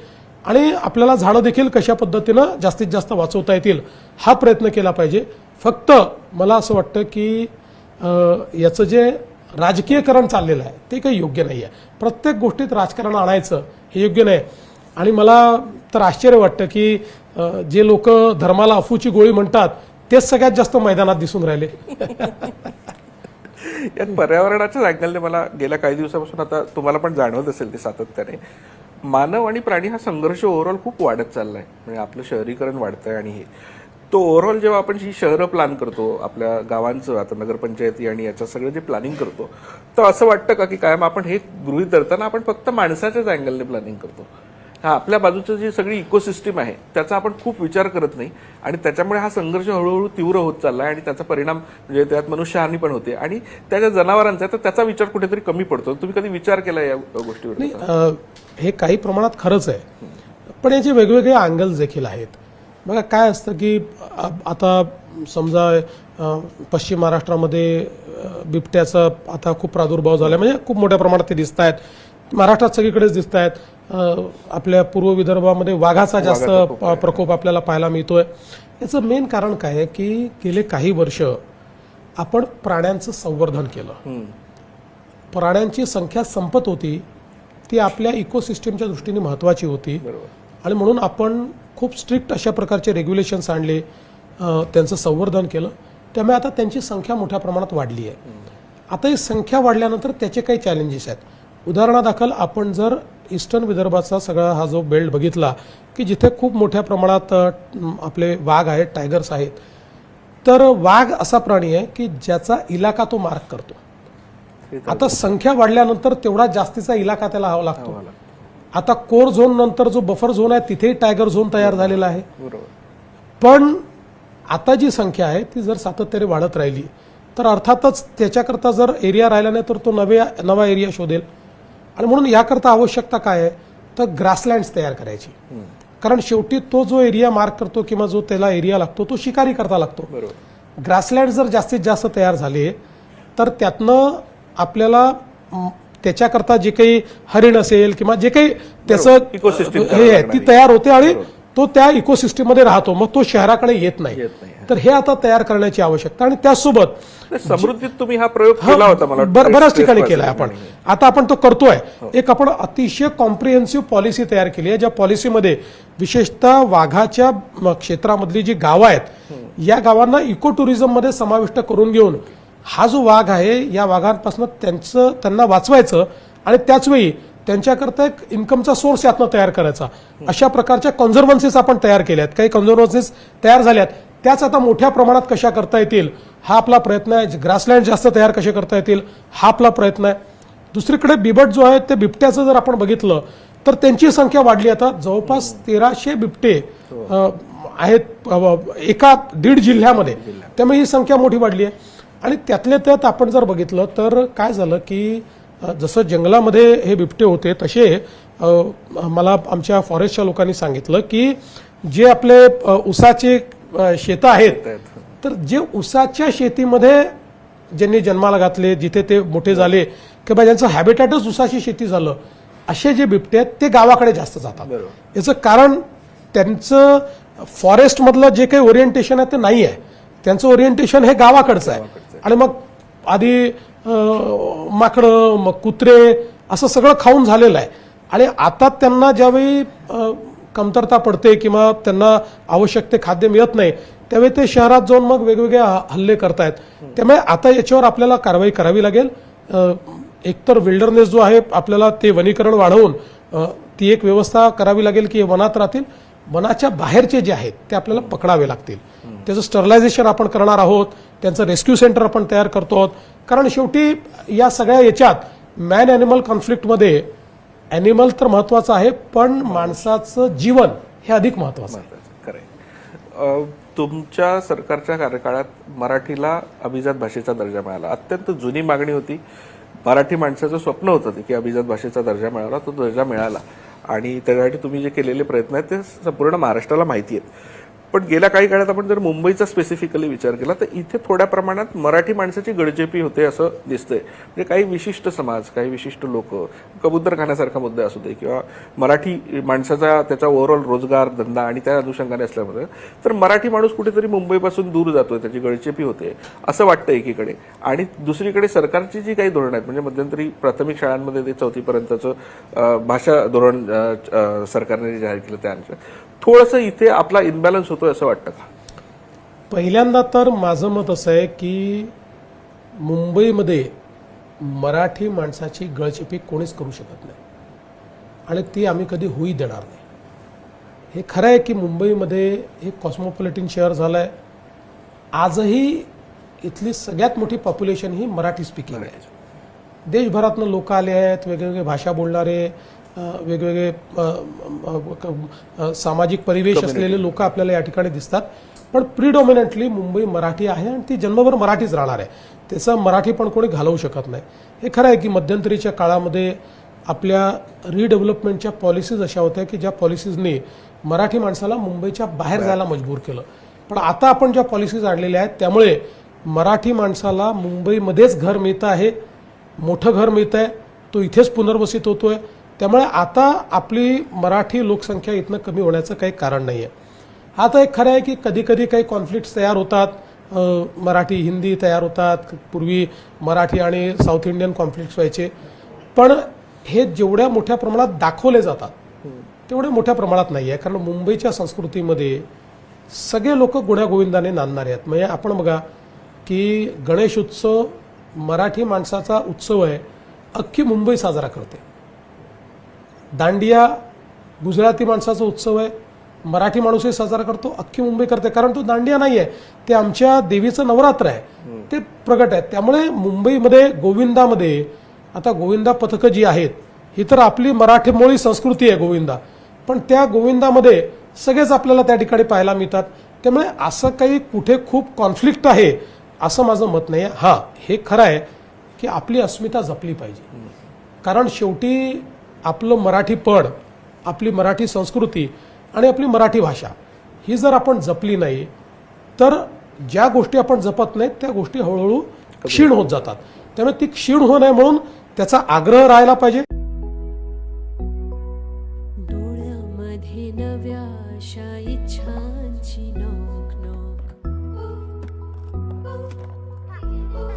आणि आपल्याला झाडं देखील कशा पद्धतीनं जास्तीत जास्त वाचवता येतील हा प्रयत्न केला पाहिजे. फक्त मला असं वाटतं की याचं जे राजकीयकरण चाललेलं आहे ते काही योग्य नाही आहे. प्रत्येक गोष्टीत राजकारण आणायचं हे योग्य नाही. आणि मला तर आश्चर्य वाटतं की जे लोक धर्माला अफूची गोळी म्हणतात तेच सगळ्यात जास्त मैदानात दिसून राहिले. यात पर्यावरणाच्याच अँगलने मला गेल्या काही दिवसापासून, आता तुम्हाला पण जाणवत असेल ते सातत्याने, मानव आणि प्राणी हा संघर्ष ओव्हरऑल खूप वाढत चाललाय. म्हणजे आपलं शहरीकरण वाढतंय आणि हे तो ओव्हरऑल जेव्हा आपण ही शहरं प्लॅन करतो आपल्या गावांचं, आता नगरपंचायती आणि याचं सगळं जे प्लॅनिंग करतो, तर असं वाटतं का की कायम आपण हे गृहीत धरताना आपण फक्त माणसाच्याच अँगलने प्लॅनिंग करतो. हा आपल्या बाजूचं जी सगळी इकोसिस्टीम आहे त्याचा आपण खूप विचार करत नाही आणि त्याच्यामुळे हा संघर्ष हळूहळू तीव्र होत चालला आहे. आणि त्याचा परिणाम म्हणजे त्यात मनुष्यहानी पण होते आणि त्याच्या जनावरांचा, तर त्याचा विचार कुठेतरी कमी पडतो. तुम्ही कधी विचार केला या गोष्टीवर? हे काही प्रमाणात खरंच आहे, पण याचे वेगवेगळे अँगल्स देखील आहेत. बघा काय असतं की आता समजा पश्चिम महाराष्ट्रामध्ये बिबट्याचा आता खूप प्रादुर्भाव झाला, म्हणजे खूप मोठ्या प्रमाणात ते दिसत आहेत. महाराष्ट्रात सगळीकडेच दिसत आहेत. आपल्या पूर्व विदर्भामध्ये वाघाचा जास्त प्रकोप आपल्याला पाहायला मिळतोय. याचं मेन कारण काय आहे की गेले काही वर्ष आपण प्राण्यांचं संवर्धन केलं. प्राण्यांची संख्या संपत होती, ती आपल्या इकोसिस्टीमच्या दृष्टीने महत्वाची होती. आणि म्हणून आपण खूप स्ट्रिक्ट अशा प्रकारचे रेग्युलेशन्स आणले, त्यांचं संवर्धन केलं. त्यामुळे आता त्यांची संख्या मोठ्या प्रमाणात वाढली आहे. आता ही संख्या वाढल्यानंतर त्याचे काही चॅलेंजेस आहेत. उदाहरणादाखल आपण जर ईस्टर्न विदर्भाचा सगळा हा जो बेल्ट बघितला की जिथे खूप मोठ्या प्रमाणात आपले वाघ आहेत, टायगर्स आहेत, तर वाघ असा प्राणी आहे की ज्याचा इलाका तो मार्क करतो. आता संख्या वाढल्यानंतर तेवढा जास्तीचा इलाका त्याला हवा लागतो. आता कोर झोन नंतर जो बफर झोन आहे तिथेही टायगर झोन तयार झालेला आहे. पण आता जी संख्या आहे ती जर सातत्याने वाढत राहिली तर अर्थातच त्याच्याकरता जर एरिया राहिला नाही तर तो नवा एरिया शोधेल. आणि म्हणून याकरता आवश्यकता काय आहे तर ग्रासलँड्स तयार करायची. कारण शेवटी तो जो एरिया मार्क करतो किंवा जो त्याला एरिया लागतो तो शिकारी करता लागतो. ग्रासलँड जर जास्तीत जास्त तयार झाले तर त्यातनं आपल्याला त्याच्याकरता जे काही हरिण असेल किंवा जे काही त्याचं इकोसिस्टीम हे आहे ती तयार होते आणि तो त्या इकोसिस्टीम मध्ये राहतो, मग तो शहराकडे येत नाही. तर हे आता तयार करण्याची आवश्यकता. आणि त्यासोबत समृद्धीत तुम्ही हा प्रयोग केला होता, मला बऱ्याच ठिकाणी केलाय आपण. आता आपण तो करतोय. एक आपण अतिशय कॉम्प्रिहेन्सिव्ह पॉलिसी तयार केली आहे, ज्या पॉलिसीमध्ये विशेषतः वाघाच्या क्षेत्रामधली जी गावं आहेत या गावांना इको टुरिझम मध्ये समाविष्ट करून घेऊन हा जो वाघ आहे या वाघांपासून त्यांना वाचवायचं आणि त्याचवेळी त्यांच्याकरता एक इन्कमचा सोर्स यातनं तयार करायचा. अशा प्रकारच्या कन्झर्वन्सीज आपण तयार केल्यात. काही कन्झर्वन्सीज तयार झाल्यात, त्याच आता मोठ्या प्रमाणात कशा करता येतील हा आपला प्रयत्न आहे. ग्रासलँड जास्त तयार कसे करता येतील हा आपला प्रयत्न आहे. दुसरीकडे बिबट जो आहे ते बिबट्याचं जर आपण बघितलं तर त्यांची संख्या वाढली. आता जवळपास 1300 बिबटे आहेत एका 1.5 जिल्ह्यामध्ये, त्यामुळे ही संख्या मोठी वाढली आहे. आणि त्यातल्या त्यात आपण जर बघितलं तर काय झालं की जसं जंगलामध्ये हे बिबटे होते तसे मला आमच्या फॉरेस्टच्या लोकांनी सांगितलं की जे आपले उसाचे शेतं आहेत तर जे ऊसाच्या शेतीमध्ये ज्यांनी जन्माला घातले, जिथे ते मोठे झाले किंवा ज्यांचं हॅबिटॅटच ऊसाची शेती झालं, असे जे बिबटे आहेत ते गावाकडे जास्त जातात. याचं कारण त्यांचं फॉरेस्टमधलं जे काही ओरिएंटेशन आहे ते नाही आहे. त्यांचं ओरिएंटेशन हे गावाकडचं आहे. आणि मग आधी माकडं, मग कुत्रे असं सगळं खाऊन झालेलं आहे. आणि आता त्यांना ज्यावेळी कमतरता पडते किंवा त्यांना आवश्यक ते खाद्य मिळत नाही, त्यावेळी ते शहरात जाऊन मग वेगवेगळे हल्ले करतायत. त्यामुळे आता याच्यावर आपल्याला कारवाई करावी लागेल. एकतर विल्डरनेस जो आहे आपल्याला ते वनीकरण वाढवून ती एक व्यवस्था करावी लागेल की हे वनात राहतील. वनाच्या बाहेरचे जे आहेत ते आपल्याला पकडावे लागतील. त्याचं स्टरलायझेशन आपण करणार आहोत. त्यांचं रेस्क्यू सेंटर आपण तयार करतो आहोत. कारण शेवटी या सगळ्या याच्यात मॅन ॲनिमल कॉन्फ्लिक्टमध्ये ॲनिमल तर महत्वाचं आहे, पण माणसाचं जीवन हे अधिक महत्वाचं आहे. खरंय. तुमच्या सरकारच्या कार्यकाळात मराठीला अभिजात भाषेचा दर्जा मिळाला. अत्यंत जुनी मागणी होती. मराठी माणसाचं स्वप्न होतं की अभिजात भाषेचा दर्जा मिळाला. तो दर्जा मिळाला आणि त्यासाठी तुम्ही जे केलेले प्रयत्न आहेत ते संपूर्ण महाराष्ट्राला माहिती आहेत. पण गेल्या काही काळात आपण जर मुंबईचा स्पेसिफिकली विचार केला तर इथे थोड्या प्रमाणात मराठी माणसाची गळचेपी होते असं दिसतंय. म्हणजे काही विशिष्ट समाज, काही विशिष्ट लोक, कबूतर खाण्यासारखा मुद्दा असू दे किंवा मराठी माणसाचा त्याचा ओव्हरऑल रोजगार, धंदा आणि त्या अनुषंगाने असल्यामुळे तर मराठी माणूस कुठेतरी मुंबईपासून दूर जातोय, त्याची गळचेपी होते असं वाटतं एकीकडे. आणि दुसरीकडे सरकारची जी काही धोरणं आहेत, म्हणजे मध्यंतरी प्राथमिक शाळांमध्ये ते 4थी पर्यंतचं भाषा धोरण सरकारने जाहीर केलं, त्यानुसार थोडंसं इथे आपला इनबॅलन्स होतोय असं वाटतं का? पहिल्यांदा तर माझं मत असं आहे की मुंबईमध्ये मराठी माणसाची गळचेपी कोणीच करू शकत नाही आणि ती आम्ही कधी होई देणार नाही. हे खरं आहे की मुंबईमध्ये एक कॉस्मोपॉलिटन शहर झालं आहे. आजही इथली सगळ्यात मोठी पॉप्युलेशन ही मराठी स्पीकिंग आहे. देशभरातनं लोक आले आहेत, वेगवेगळे भाषा बोलणारे, वेगवेगळे सामाजिक परिवेश असलेले लोक आपल्याला या ठिकाणी दिसतात. पण प्रिडॉमिनंटली मुंबई मराठी आहे आणि ती जन्मभर मराठीच राहणार आहे. त्याचं मराठी पण कोणी घालवू शकत नाही. हे खरं आहे की मध्यंतरीच्या काळामध्ये आपल्या रिडेव्हलपमेंटच्या पॉलिसीज अशा होत्या की ज्या पॉलिसीजनी मराठी माणसाला मुंबईच्या बाहेर जायला मजबूर केलं. पण आता आपण ज्या पॉलिसीज आणलेल्या आहेत त्यामुळे मराठी माणसाला मुंबईमध्येच घर मिळतं आहे, मोठं घर मिळतं आहे, तो इथेच पुनर्वसित होतोय. त्यामुळे आता आपली मराठी लोकसंख्या इथनं कमी होण्याचं काही कारण नाही आहे. आता एक खरं आहे की कधी कधी काही कॉन्फ्लिक्ट्स तयार होतात, मराठी हिंदी तयार होतात. पूर्वी मराठी आणि साऊथ इंडियन कॉन्फ्लिक्ट्स व्हायचे. पण हे जेवढ्या मोठ्या प्रमाणात दाखवले जातात तेवढ्या मोठ्या प्रमाणात नाही आहे. कारण मुंबईच्या संस्कृतीमध्ये सगळे लोक गुण्यागोविंदाने नांदणारे आहेत. म्हणजे आपण बघा की गणेश उत्सव मराठी माणसाचा उत्सव आहे, अख्खी मुंबई साजरा करते. दांडिया गुजराती माणसाचा उत्सव आहे, मराठी माणूसही साजरा करतो, अख्खी मुंबई करते. कारण तो दांडिया नाही आहे, ते आमच्या देवीचं नवरात्र आहे, ते प्रगट आहे. त्यामुळे मुंबईमध्ये गोविंदामध्ये आता गोविंदा पथकं जी आहेत ही तर आपली मराठीमोळी संस्कृती आहे गोविंदा, पण त्या गोविंदामध्ये सगळेच आपल्याला त्या ठिकाणी पाहायला मिळतात. त्यामुळे असं काही कुठे खूप कॉन्फ्लिक्ट आहे असं माझं मत नाही आहे. हां, हे खरं आहे की आपली अस्मिता जपली पाहिजे. कारण शेवटी आपलं मराठीपण, आपली मराठी संस्कृती आणि आपली मराठी भाषा ही जर आपण जपली नाही तर ज्या गोष्टी आपण जपत नाहीत त्या गोष्टी हळूहळू क्षीण होत जातात. त्यामुळे ती क्षीण होऊ नये म्हणून त्याचा आग्रह राहायला पाहिजे. डोळ्यामध्ये नव्या आशा इच्छांची नोक नोक.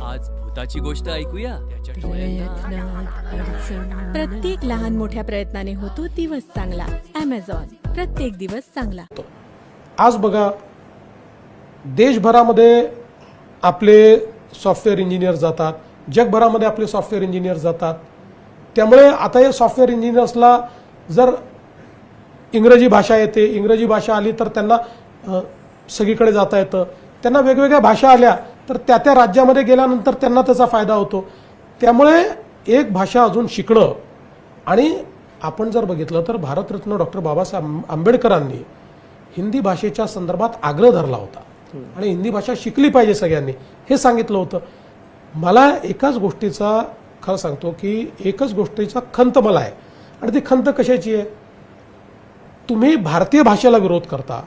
आज भूताची गोष्ट ऐकूया. त्याच्या प्रयत्नात अडचण. प्रत्येक लहान मोठ्या प्रयत्नाने होतो दिवस चांगला. Amazon, प्रत्येक दिवस चांगला. आज बघा देशभरामध्ये आपले सॉफ्टवेअर इंजिनियर जातात, जगभरामध्ये आपले सॉफ्टवेअर इंजिनियर जातात. त्यामुळे आता या सॉफ्टवेअर इंजिनियर्सला जर इंग्रजी भाषा येते, इंग्रजी भाषा आली तर त्यांना सगळीकडे जाता येतं. त्यांना वेगवेगळ्या भाषा आल्या तर त्या त्या राज्यामध्ये गेल्यानंतर त्यांना त्याचा फायदा होतो. त्यामुळे एक भाषा अजून शिकणं. आणि आपण जर बघितलं तर भारतरत्न डॉक्टर बाबासाहेब आंबेडकरांनी हिंदी भाषेच्या संदर्भात आग्रह धरला होता आणि हिंदी भाषा शिकली पाहिजे सगळ्यांनी हे सांगितलं होतं. मला एकाच गोष्टीचा खरं सांगतो की एकच गोष्टीचा खंत मला आहे. आणि ती खंत कशाची आहे? तुम्ही भारतीय भाषेला विरोध करता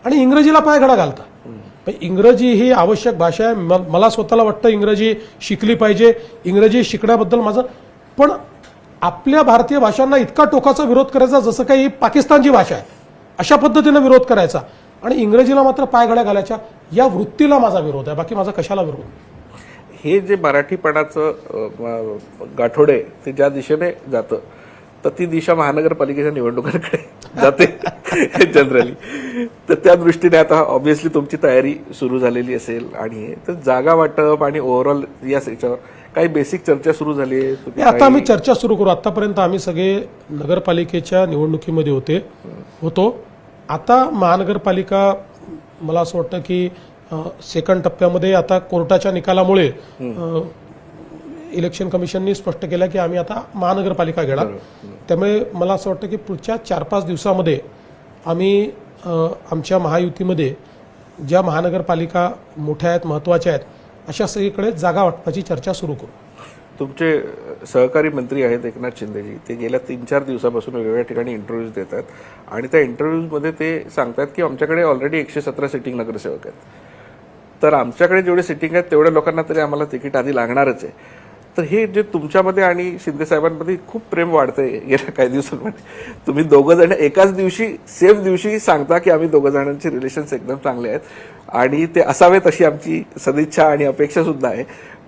आणि इंग्रजीला पायघडा घालता. पण इंग्रजी ही आवश्यक भाषा आहे. मला स्वतःला वाटतं इंग्रजी शिकली पाहिजे. इंग्रजी शिकण्याबद्दल माझं, पण आपल्या भारतीय भाषांना इतका टोकाचा विरोध करायचा जसं काही पाकिस्तानची भाषा आहे अशा पद्धतीनं विरोध करायचा आणि इंग्रजीला मात्र पायघड्या घालायच्या, या वृत्तीला माझा विरोध आहे. बाकी माझा कशाला विरोध. हे जे मराठीपणाचं गाठोडे ते ज्या दिशेने जातं तर ती दिशा महानगरपालिकेच्या निवडणुकांकडे जाते जनरली. तर त्या दृष्टीने आता ऑब्व्हियसली तुमची तयारी सुरू झालेली असेल आणि तर जागा वाटप आणि ओव्हरऑल या याच्यावर काही बेसिक चर्चा सुरू झाली आहे. आता आम्ही चर्चा सुरू करू. आतापर्यंत आम्ही सगळे नगरपालिकेच्या निवडणुकीमध्ये होतो. आता महानगरपालिका मला असं वाटतं की सेकंड टप्प्यामध्ये आता कोर्टाच्या निकालामुळे इलेक्शन कमिशननी स्पष्ट केलं की आम्ही आता महानगरपालिका घेणार. त्यामुळे मला असं वाटतं की पुढच्या 4-5 दिवसामध्ये आम्ही आमच्या महायुतीमध्ये ज्या महानगरपालिका मोठ्या आहेत, महत्त्वाच्या आहेत, अशा सगळीकडे जागा वाटपाची चर्चा सुरू करू. तुमचे सहकारी मंत्री आहेत एकनाथ शिंदेजी, ते गेल्या 3-4 दिवसापासून वेगवेगळ्या ठिकाणी इंटरव्ह्यूज देत आहेत आणि त्या इंटरव्ह्यूजमध्ये ते सांगतात की आमच्याकडे ऑलरेडी 117 सिटिंग नगरसेवक आहेत, तर आमच्याकडे जेवढे सिटिंग आहेत तेवढ्या लोकांना तरी आम्हाला तिकीट आधी लागणारच आहे. तर हे जे तुमच्यामध्ये आणि शिंदे साहेबांमध्ये खूप प्रेम वाढतंय गेल्या काही दिवसांमध्ये. तुम्ही दोघं जण एकाच दिवशी सेम दिवशी सांगता की आम्ही दोघं जणांचे रिलेशन्स एकदम चांगले आहेत आणि ते असावेत अशी आमची सदिच्छा आणि अपेक्षा सुद्धा आहे.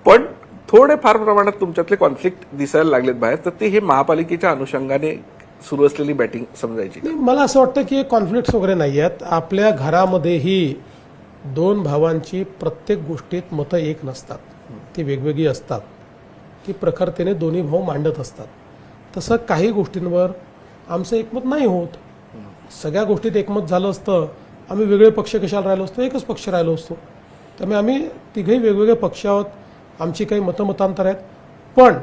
पण थोडे फार प्रमाणात तुमच्यातले कॉन्फ्लिक्ट दिसायला लागलेत बाहेर, तर ते हे महापालिकेच्या अनुषंगाने सुरू असलेली बॅटिंग समजायची. मला असं वाटतं की कॉन्फ्लिक्ट्स वगैरे नाही आहेत. आपल्या घरामध्येही 2 भावांची प्रत्येक गोष्टीत मतं एक नसतात, ती वेगवेगळी असतात, ती प्रखरतेने दोन्ही भाऊ मांडत असतात. तसं काही गोष्टींवर आमचं एकमत नाही होत. सगळ्या गोष्टीत एकमत झालं असतं आम्ही वेगळे पक्ष कशाला राहिलो असतो, एकच पक्ष राहिलो असतो. त्यामुळे आम्ही तिघही वेगवेगळे पक्ष आहोत, आमची काही मतमतांतर आहेत, पण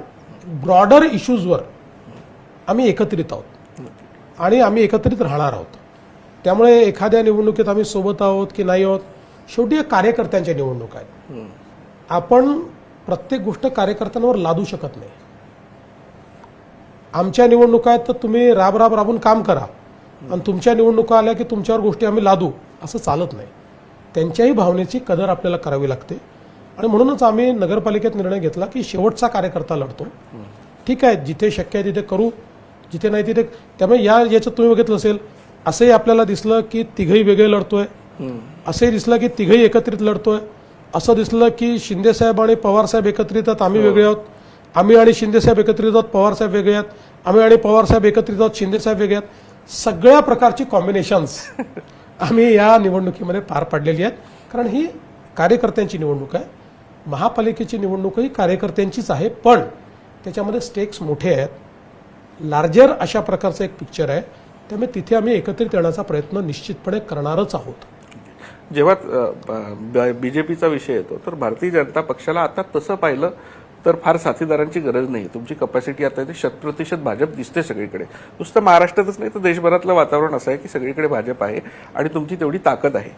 ब्रॉडर इश्यूजवर आम्ही एकत्रित आहोत आणि आम्ही एकत्रित राहणार आहोत. त्यामुळे एखाद्या निवडणुकीत आम्ही सोबत आहोत की नाही आहोत, शेवटी या कार्यकर्त्यांच्या निवडणूक आहेत. आपण प्रत्येक गोष्ट कार्यकर्त्यांवर लादू शकत नाही. आमच्या निवडणुका आहेत तर तुम्ही राबून काम करा आणि तुमच्या निवडणुका आल्या की तुमच्यावर गोष्टी आम्ही लादू, असं चालत नाही. त्यांच्याही भावनेची कदर आपल्याला करावी लागते आणि म्हणूनच आम्ही नगरपालिकेत निर्णय घेतला की शेवटचा कार्यकर्ता लढतो. ठीक आहे, जिथे शक्य आहे तिथे करू, जिथे नाही तिथे. त्यामुळे याच्यात तुम्ही बघितलं असेल, असंही आपल्याला दिसलं की तिघही वेगळे लढतोय, असंही दिसलं की तिघही एकत्रित लढतोय, असं दिसलं की शिंदेसाहेब आणि पवारसाहेब एकत्रित आहेत, आम्ही वेगळे आहोत, आम्ही आणि शिंदेसाहेब एकत्रित आहोत, पवारसाहेब वेगळे आहेत, आम्ही आणि पवारसाहेब एकत्रित आहोत, शिंदेसाहेब वेगळे आहेत. सगळ्या प्रकारची कॉम्बिनेशन्स आम्ही या निवडणुकीमध्ये पार पाडलेली आहेत. कारण ही कार्यकर्त्यांची निवडणूक आहे. महापालिकेची निवडणूकही कार्यकर्त्यांचीच आहे, पण त्याच्यामध्ये स्टेक्स मोठे आहेत, लार्जर अशा प्रकारचं एक पिक्चर आहे. त्यामुळे तिथे आम्ही एकत्रित येण्याचा प्रयत्न निश्चितपणे करणारच आहोत. जेव्हा बीजेपीचा विषय येतो तर भारतीय जनता पक्षाला आता तसं पाहिलं तर फार साथीदारांची गरज नाही. तुमची कपॅसिटी आता 100% भाजप दिसते सगळीकडे. नुसतं महाराष्ट्रातच नाही तर देशभरातलं वातावरण असं आहे की सगळीकडे भाजप आहे आणि तुमची तेवढी ताकद आहे.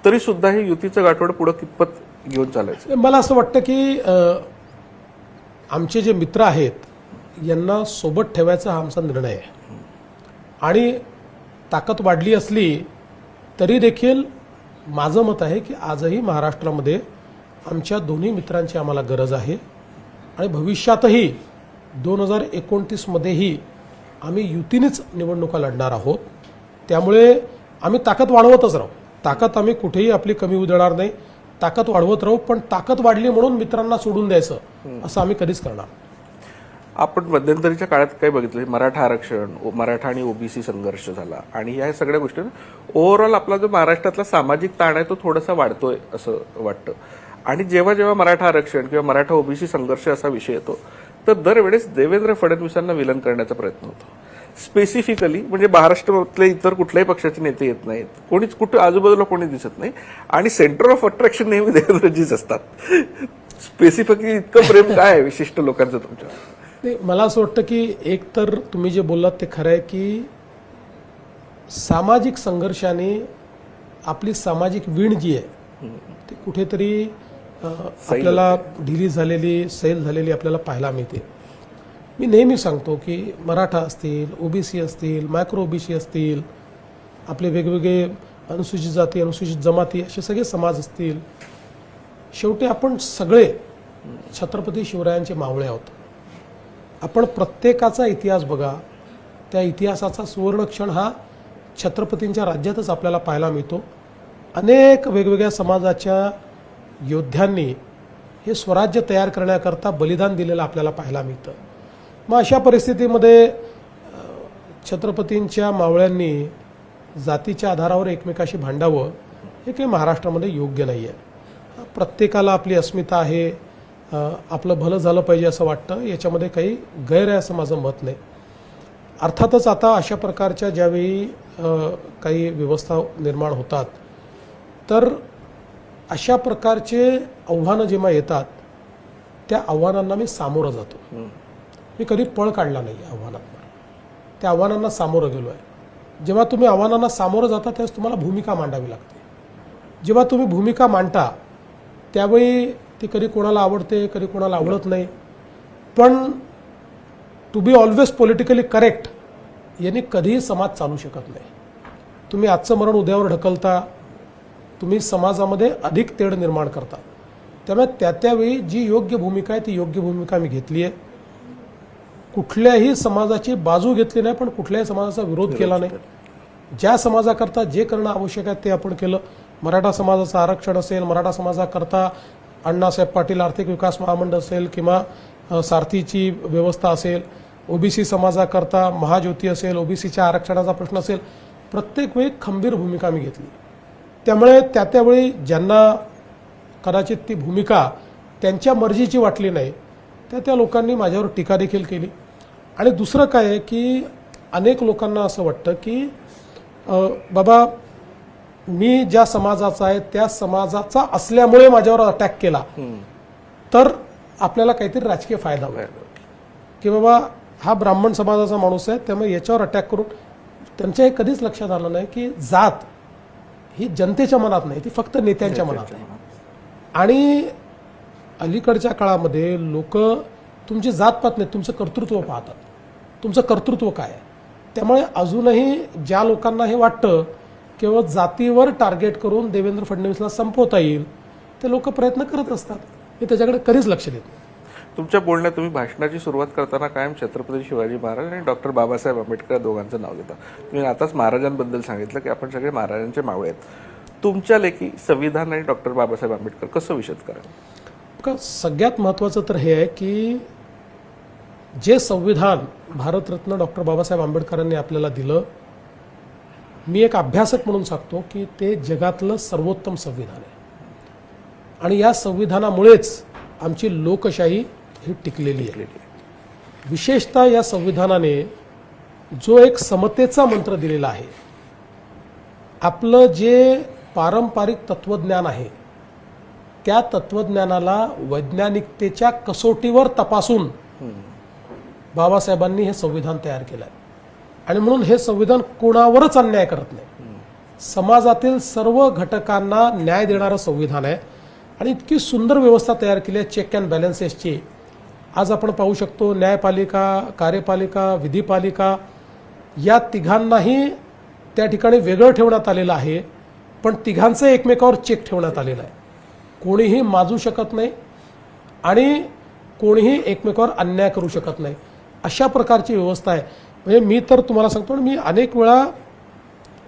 तरी सुद्धा हे युतीचं गाठोड पुढं कितपत घेऊन चालायचं? मला असं वाटतं की आमचे जे मित्र आहेत यांना सोबत ठेवायचा हा आमचा निर्णय आहे आणि ताकद वाढली असली तरी देखील माझं मत आहे की आजही महाराष्ट्रामध्ये आमच्या दोन्ही मित्रांची आम्हाला गरज आहे आणि भविष्यातही 2029 मध्येही आम्ही युतीनेच निवडणुका लढणार आहोत. त्यामुळे आम्ही ताकद वाढवतच राहू. ताकद आम्ही कुठेही आपली कमी होऊ देणार नाही. ताकद वाढवत राहू, पण ताकद वाढली म्हणून मित्रांना सोडून द्यायचं असं आम्ही कधीच करणार. आपण मध्यंतरीच्या काळात काय बघितलं, मराठा आरक्षण, मराठा आणि ओबीसी संघर्ष झाला आणि या सगळ्या गोष्टी ओव्हरऑल आपला जो महाराष्ट्रातला सामाजिक ताण आहे तो थोडासा वाढतोय असं वाटतं. आणि जेव्हा जेव्हा मराठा आरक्षण किंवा मराठा ओबीसी संघर्ष असा विषय येतो तर दरवेळेस देवेंद्र फडणवीसांना विलन करण्याचा प्रयत्न होतो. स्पेसिफिकली म्हणजे महाराष्ट्रातले इतर कुठल्याही पक्षाचे नेते येत नाहीत, कोणीच कुठे आजूबाजूला कोणी दिसत नाही आणि सेंटर ऑफ अट्रॅक्शन नेहमी देवेंद्रजीच असतात. स्पेसिफिकली इतकं प्रेम काय आहे विशिष्ट लोकांचं तुमच्या? मला असं वाटतं की एक तर तुम्ही जे बोललात ते खरं आहे की सामाजिक संघर्षाने आपली सामाजिक वीण जी आहे ती कुठेतरी आपल्याला ढिली झालेली, सैल झालेली आपल्याला पाहायला मिळते. मी नेहमी सांगतो की मराठा असतील, ओबीसी असतील, मायक्रो ओबीसी असतील, आपले वेगवेगळे अनुसूचित जाती, अनुसूचित जमाती असे सगळे समाज असतील, शेवटी आपण सगळे छत्रपती शिवरायांचे मावळे आहोत. आपण प्रत्येकाचा इतिहास बघा, त्या इतिहासाचा सुवर्ण क्षण हा छत्रपतींच्या राज्यातच आपल्याला पाहायला मिळतो. अनेक वेगवेगळ्या समाजाच्या योद्ध्यांनी हे स्वराज्य तयार करण्याकरता बलिदान दिलेलं आपल्याला पाहायला मिळतं. मग अशा परिस्थितीमध्ये छत्रपतींच्या मावळ्यांनी जातीच्या आधारावर एकमेकाशी भांडावं हे काही महाराष्ट्रामध्ये योग्य नाही आहे. प्रत्येकाला आपली अस्मिता आहे, आपलं भलं झालं पाहिजे असं वाटतं, याच्यामध्ये काही गैर आहे असं माझं मत नाही. अर्थातच आता अशा प्रकारच्या ज्यावेळी काही व्यवस्था निर्माण होतात तर अशा प्रकारचे आव्हानं जेव्हा येतात त्या आव्हानांना मी सामोरं जातो. मी कधी पळ काढला नाही आव्हानांना, त्या आव्हानांना सामोरं गेलो आहे. जेव्हा तुम्ही आव्हानांना सामोरं जाता त्यावेळेस तुम्हाला भूमिका मांडावी लागते. जेव्हा तुम्ही भूमिका मांडता त्यावेळी ती कधी कोणाला आवडते, कधी कोणाला आवडत नाही, पण to be always politically correct यांनी कधीही समाज चालू शकत नाही. तुम्ही आजचं मरण उद्यावर ढकलता, तुम्ही समाजामध्ये अधिक तेढ निर्माण करता. त्यामुळे त्यावेळी जी योग्य भूमिका आहे ती योग्य भूमिका मी घेतली आहे. कुठल्याही समाजाची बाजू घेतली नाही, पण कुठल्याही समाजाचा विरोध केला नाही. ज्या समाजाकरता जे करणं आवश्यक आहे ते आपण केलं. मराठा समाजाचं आरक्षण असेल, मराठा समाजाकरता अण्णासाहेब पाटील आर्थिक विकास महामंडळ असेल किंवा सारथीची व्यवस्था असेल, ओबीसी समाजाकरता महाज्योती असेल, ओबीसीच्या आरक्षणाचा प्रश्न असेल, प्रत्येक वेळी खंबीर भूमिका मी घेतली. त्यामुळे त्यावेळी ज्यांना कदाचित ती भूमिका त्यांच्या मर्जीची वाटली नाही त्या लोकांनी माझ्यावर टीका देखील केली. आणि दुसरं काय आहे की अनेक लोकांना असं वाटतं की बाबा मी ज्या समाजाचा आहे त्या समाजाचा असल्यामुळे माझ्यावर अटॅक केला तर आपल्याला काहीतरी राजकीय फायदा होईल, की बाबा हा ब्राह्मण समाजाचा माणूस आहे त्यामुळे याच्यावर अटॅक करून. त्यांच्या हे कधीच लक्षात आलं नाही की जात ही जनतेच्या मनात नाही, ती फक्त नेत्यांच्या मनात आहे. आणि अलीकडच्या काळामध्ये लोक तुमची जात पाहत नाहीत, तुमचं कर्तृत्व पाहतात. तुमचं कर्तृत्व काय आहे. त्यामुळे अजूनही ज्या लोकांना हे वाटतं केवळ जातीवर टार्गेट करून देवेंद्र फडणवीसला संपवता येईल ते लोक प्रयत्न करत असतात. मी त्याच्याकडे कधीच लक्ष देत नाही. तुमच्या बोलण्यात तुम्ही भाषणाची सुरुवात करताना कायम छत्रपती शिवाजी महाराज आणि डॉक्टर बाबासाहेब आंबेडकर दोघांचं नाव घेता. तुम्ही आताच महाराजांबद्दल सांगितलं की आपण सगळे महाराजांचे मावळे आहेत. तुमच्या लेखी संविधान आणि डॉक्टर बाबासाहेब आंबेडकर कसं विशद कराल? सगळ्यात महत्त्वाचं तर हे आहे की जे संविधान भारतरत्न डॉक्टर बाबासाहेब आंबेडकरांनी आपल्याला दिलं, मी एक अभ्यासक म्हणून सांगतो की ते जगातलं सर्वोत्तम संविधान आहे. आणि या संविधानामुळेच आमची लोकशाही ही टिकलेली आहे. विशेषतः या संविधानाने जो एक समतेचा मंत्र दिलेला आहे, आपलं जे पारंपरिक तत्वज्ञान आहे त्या तत्वज्ञानाला वैज्ञानिकतेच्या कसोटीवर तपासून बाबासाहेबांनी हे संविधान तयार केलं आहे. आणि म्हणून हे संविधान कोणावरच अन्याय करत नाही, समाजातील सर्व घटकांना न्याय देणारं संविधान आहे. आणि इतकी सुंदर व्यवस्था तयार केली आहे चेक अँड बॅलन्सेसची. आज आपण पाहू शकतो न्यायपालिका, कार्यपालिका, विधिपालिका या तिघांनाही त्या ठिकाणी वेगळं ठेवण्यात आलेलं आहे, पण तिघांचं एकमेकावर चेक ठेवण्यात आलेला आहे. कोणीही माजू शकत नाही आणि कोणीही एकमेकावर अन्याय करू शकत नाही, अशा प्रकारची व्यवस्था आहे. म्हणजे मी तर तुम्हाला सांगतो, मी अनेक वेळा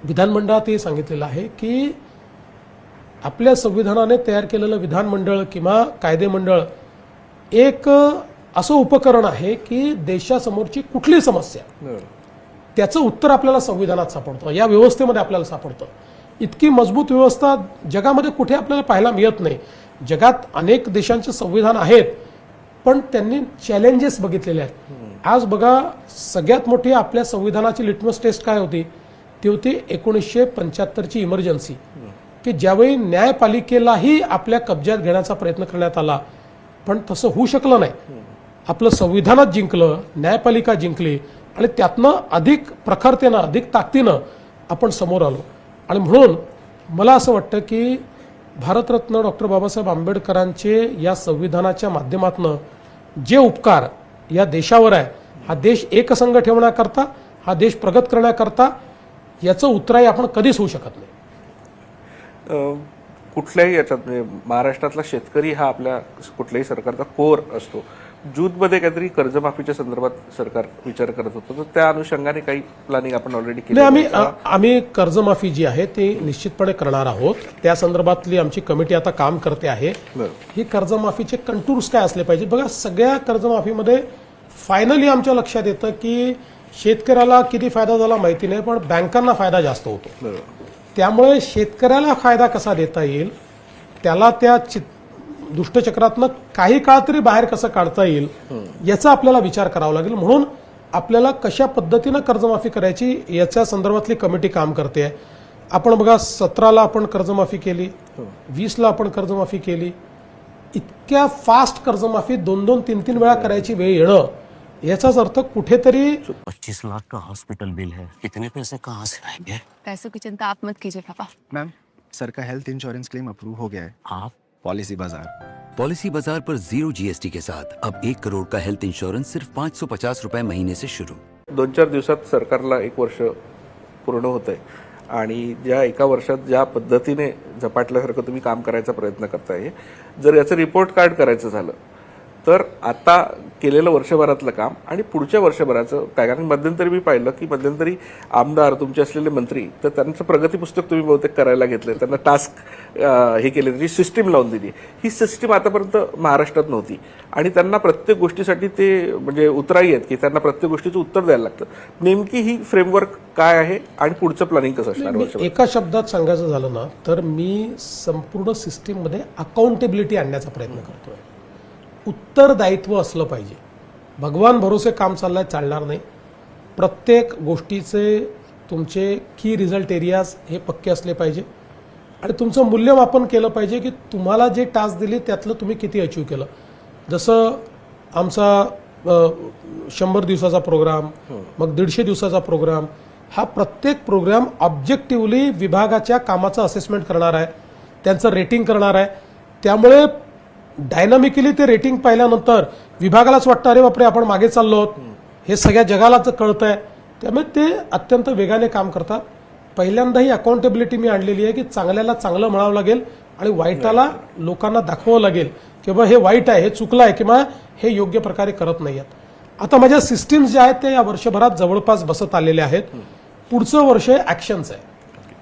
विधानमंडळात हे सांगितलेलं आहे की आपल्या संविधानाने तयार केलेलं विधानमंडळ किंवा कायदेमंडळ एक असं उपकरण आहे की देशासमोरची कुठली समस्या त्याचं उत्तर आपल्याला संविधानात सापडतं, या व्यवस्थेमध्ये आपल्याला सापडतं. इतकी मजबूत व्यवस्था जगामध्ये कुठे आपल्याला पाहायला मिळत नाही. जगात अनेक देशांचे संविधान आहेत पण त्यांनी चॅलेंजेस बघितलेले आहेत. आज बघा सगळ्यात मोठी आपल्या संविधानाची लिटमस टेस्ट काय होती, ती होती 1975ची इमर्जन्सी, की ज्यावेळी न्यायपालिकेलाही आपल्या कब्जात घेण्याचा प्रयत्न करण्यात आला पण तसं होऊ शकलं नाही. आपलं संविधानात जिंकलं, न्यायपालिका जिंकली आणि त्यातनं अधिक प्रखरतेनं, अधिक ताकदीनं आपण समोर आलो. आणि म्हणून मला असं वाटतं की भारतरत्न डॉक्टर बाबासाहेब आंबेडकरांचे या संविधानाच्या माध्यमातून जे उपकार या देशावर आहे, हा देश एकसंघ ठेवण्याकरता, हा देश प्रगत करण्याकरता, याचं उत्तराई आपण कधीच होऊ शकत नाही. कुठल्याही याच्यात म्हणजे महाराष्ट्रातला शेतकरी हा आपल्या कुठल्याही सरकारचा कोर असतो. जूनमध्ये काहीतरी कर्जमाफीच्या संदर्भात सरकार विचार करत होतं, तर त्या अनुषंगाने काही प्लॅनिंग आपण ऑलरेडी केली नाही, आम्ही कर्जमाफी जी आहे ती निश्चितपणे करणार आहोत. त्या संदर्भातली आमची कमिटी आता काम करते आहे. ही कर्जमाफीचे कंटूर्स काय असले पाहिजे. बघा, सगळ्या कर्जमाफीमध्ये फायनली आमच्या लक्षात येतं की शेतकऱ्याला किती फायदा झाला माहिती नाही, पण बँकांना फायदा जास्त होतो. त्यामुळे शेतकऱ्याला फायदा कसा देता येईल, त्याला त्या दुष्टचक्रातनं काही काळ तरी बाहेर कसं काढता येईल याचा आपल्याला विचार करावा लागेल. म्हणून आपल्याला कशा पद्धतीनं कर्जमाफी करायची याच्या संदर्भातली कमिटी काम करते आहे. आपण बघा, 17ला आपण कर्जमाफी केली, 20ला आपण कर्जमाफी केली. इतक्या फास्ट कर्जमाफी 2-2, 3-3 वेळा करायची वेळ येणं याचाच अर्थ कुठेतरी 25 लाख का हॉस्पिटल बिल है, इतने पैसे कहाँ से आएंगे? पैसों की चिंता आप मत कीजिए पापा. मैम, सर का हेल्थ इंश्योरेंस क्लेम अप्रूव हो गया है. आप पॉलिसी बाजार. पॉलिसी बाजार पर 0 GST के साथ अब 1 करोड़ का हेल्थ इंश्योरेंस सिर्फ 550 रुपए महीने से शुरू. 2-4 दिवसात सरकारला 1 वर्ष पूर्ण होत आहे आणि ज्या एका वर्षात ज्या पद्धतीने झपाटल्यासारखं तुम्ही काम करायचा प्रयत्न करताय, जर याचं रिपोर्ट कार्ड करायचं झालं तर आता केलेलं वर्षभरातलं काम आणि पुढच्या वर्षभराचं काय. कारण मध्यंतरी मी पाहिलं की मध्यंतरी आमदार, तुमचे असलेले मंत्री, तर त्यांचं प्रगती पुस्तक तुम्ही बहुतेक करायला घेतलं, त्यांना टास्क हे केले, त्याची सिस्टीम लावून दिली. ही सिस्टीम आतापर्यंत महाराष्ट्रात नव्हती आणि त्यांना प्रत्येक गोष्टीसाठी ते म्हणजे उतराई आहेत की त्यांना प्रत्येक गोष्टीचं उत्तर द्यायला लागतं. नेमकी ही फ्रेमवर्क काय आहे आणि पुढचं प्लॅनिंग कसं असणार? एका शब्दात सांगायचं झालं ना तर मी संपूर्ण सिस्टीममध्ये अकाउंटेबिलिटी आणण्याचा प्रयत्न करतोय. उत्तरदायित्व असलं पाहिजे. भगवान भरोसे काम चाललंय, चालणार नाही. प्रत्येक गोष्टीचे तुमचे की रिझल्ट एरियाज हे पक्के असले पाहिजे आणि तुमचं मूल्यमापन केलं पाहिजे की तुम्हाला जे टास्क दिले त्यातलं तुम्ही किती अचीव केलं. जसं आमचा 100 दिवसाचा प्रोग्राम, मग 150 दिवसाचा प्रोग्राम, हा प्रत्येक प्रोग्राम ऑब्जेक्टिव्हली विभागाच्या कामाचं असेसमेंट करणार आहे, त्यांचं रेटिंग करणार आहे. त्यामुळे डायनामिकली ते रेटिंग पाहिल्यानंतर विभागालाच वाटतं अरे बापरे आपण मागे चाललो आहोत, हे सगळ्या जगालाच कळतंय. त्यामुळे ते अत्यंत वेगाने काम करतात. पहिल्यांदा ही अकाउंटेबिलिटी मी आणलेली आहे की चांगल्याला चांगलं म्हणावं लागेल आणि वाईटाला लोकांना दाखवावं लागेल की बाबा हे वाईट आहे, हे चुकलं आहे किंवा हे योग्य प्रकारे करत नाही आहेत. आता माझ्या सिस्टीम्स ज्या आहेत त्या या वर्षभरात जवळपास बसत आलेल्या आहेत. पुढचं वर्ष ॲक्शन्स आहे.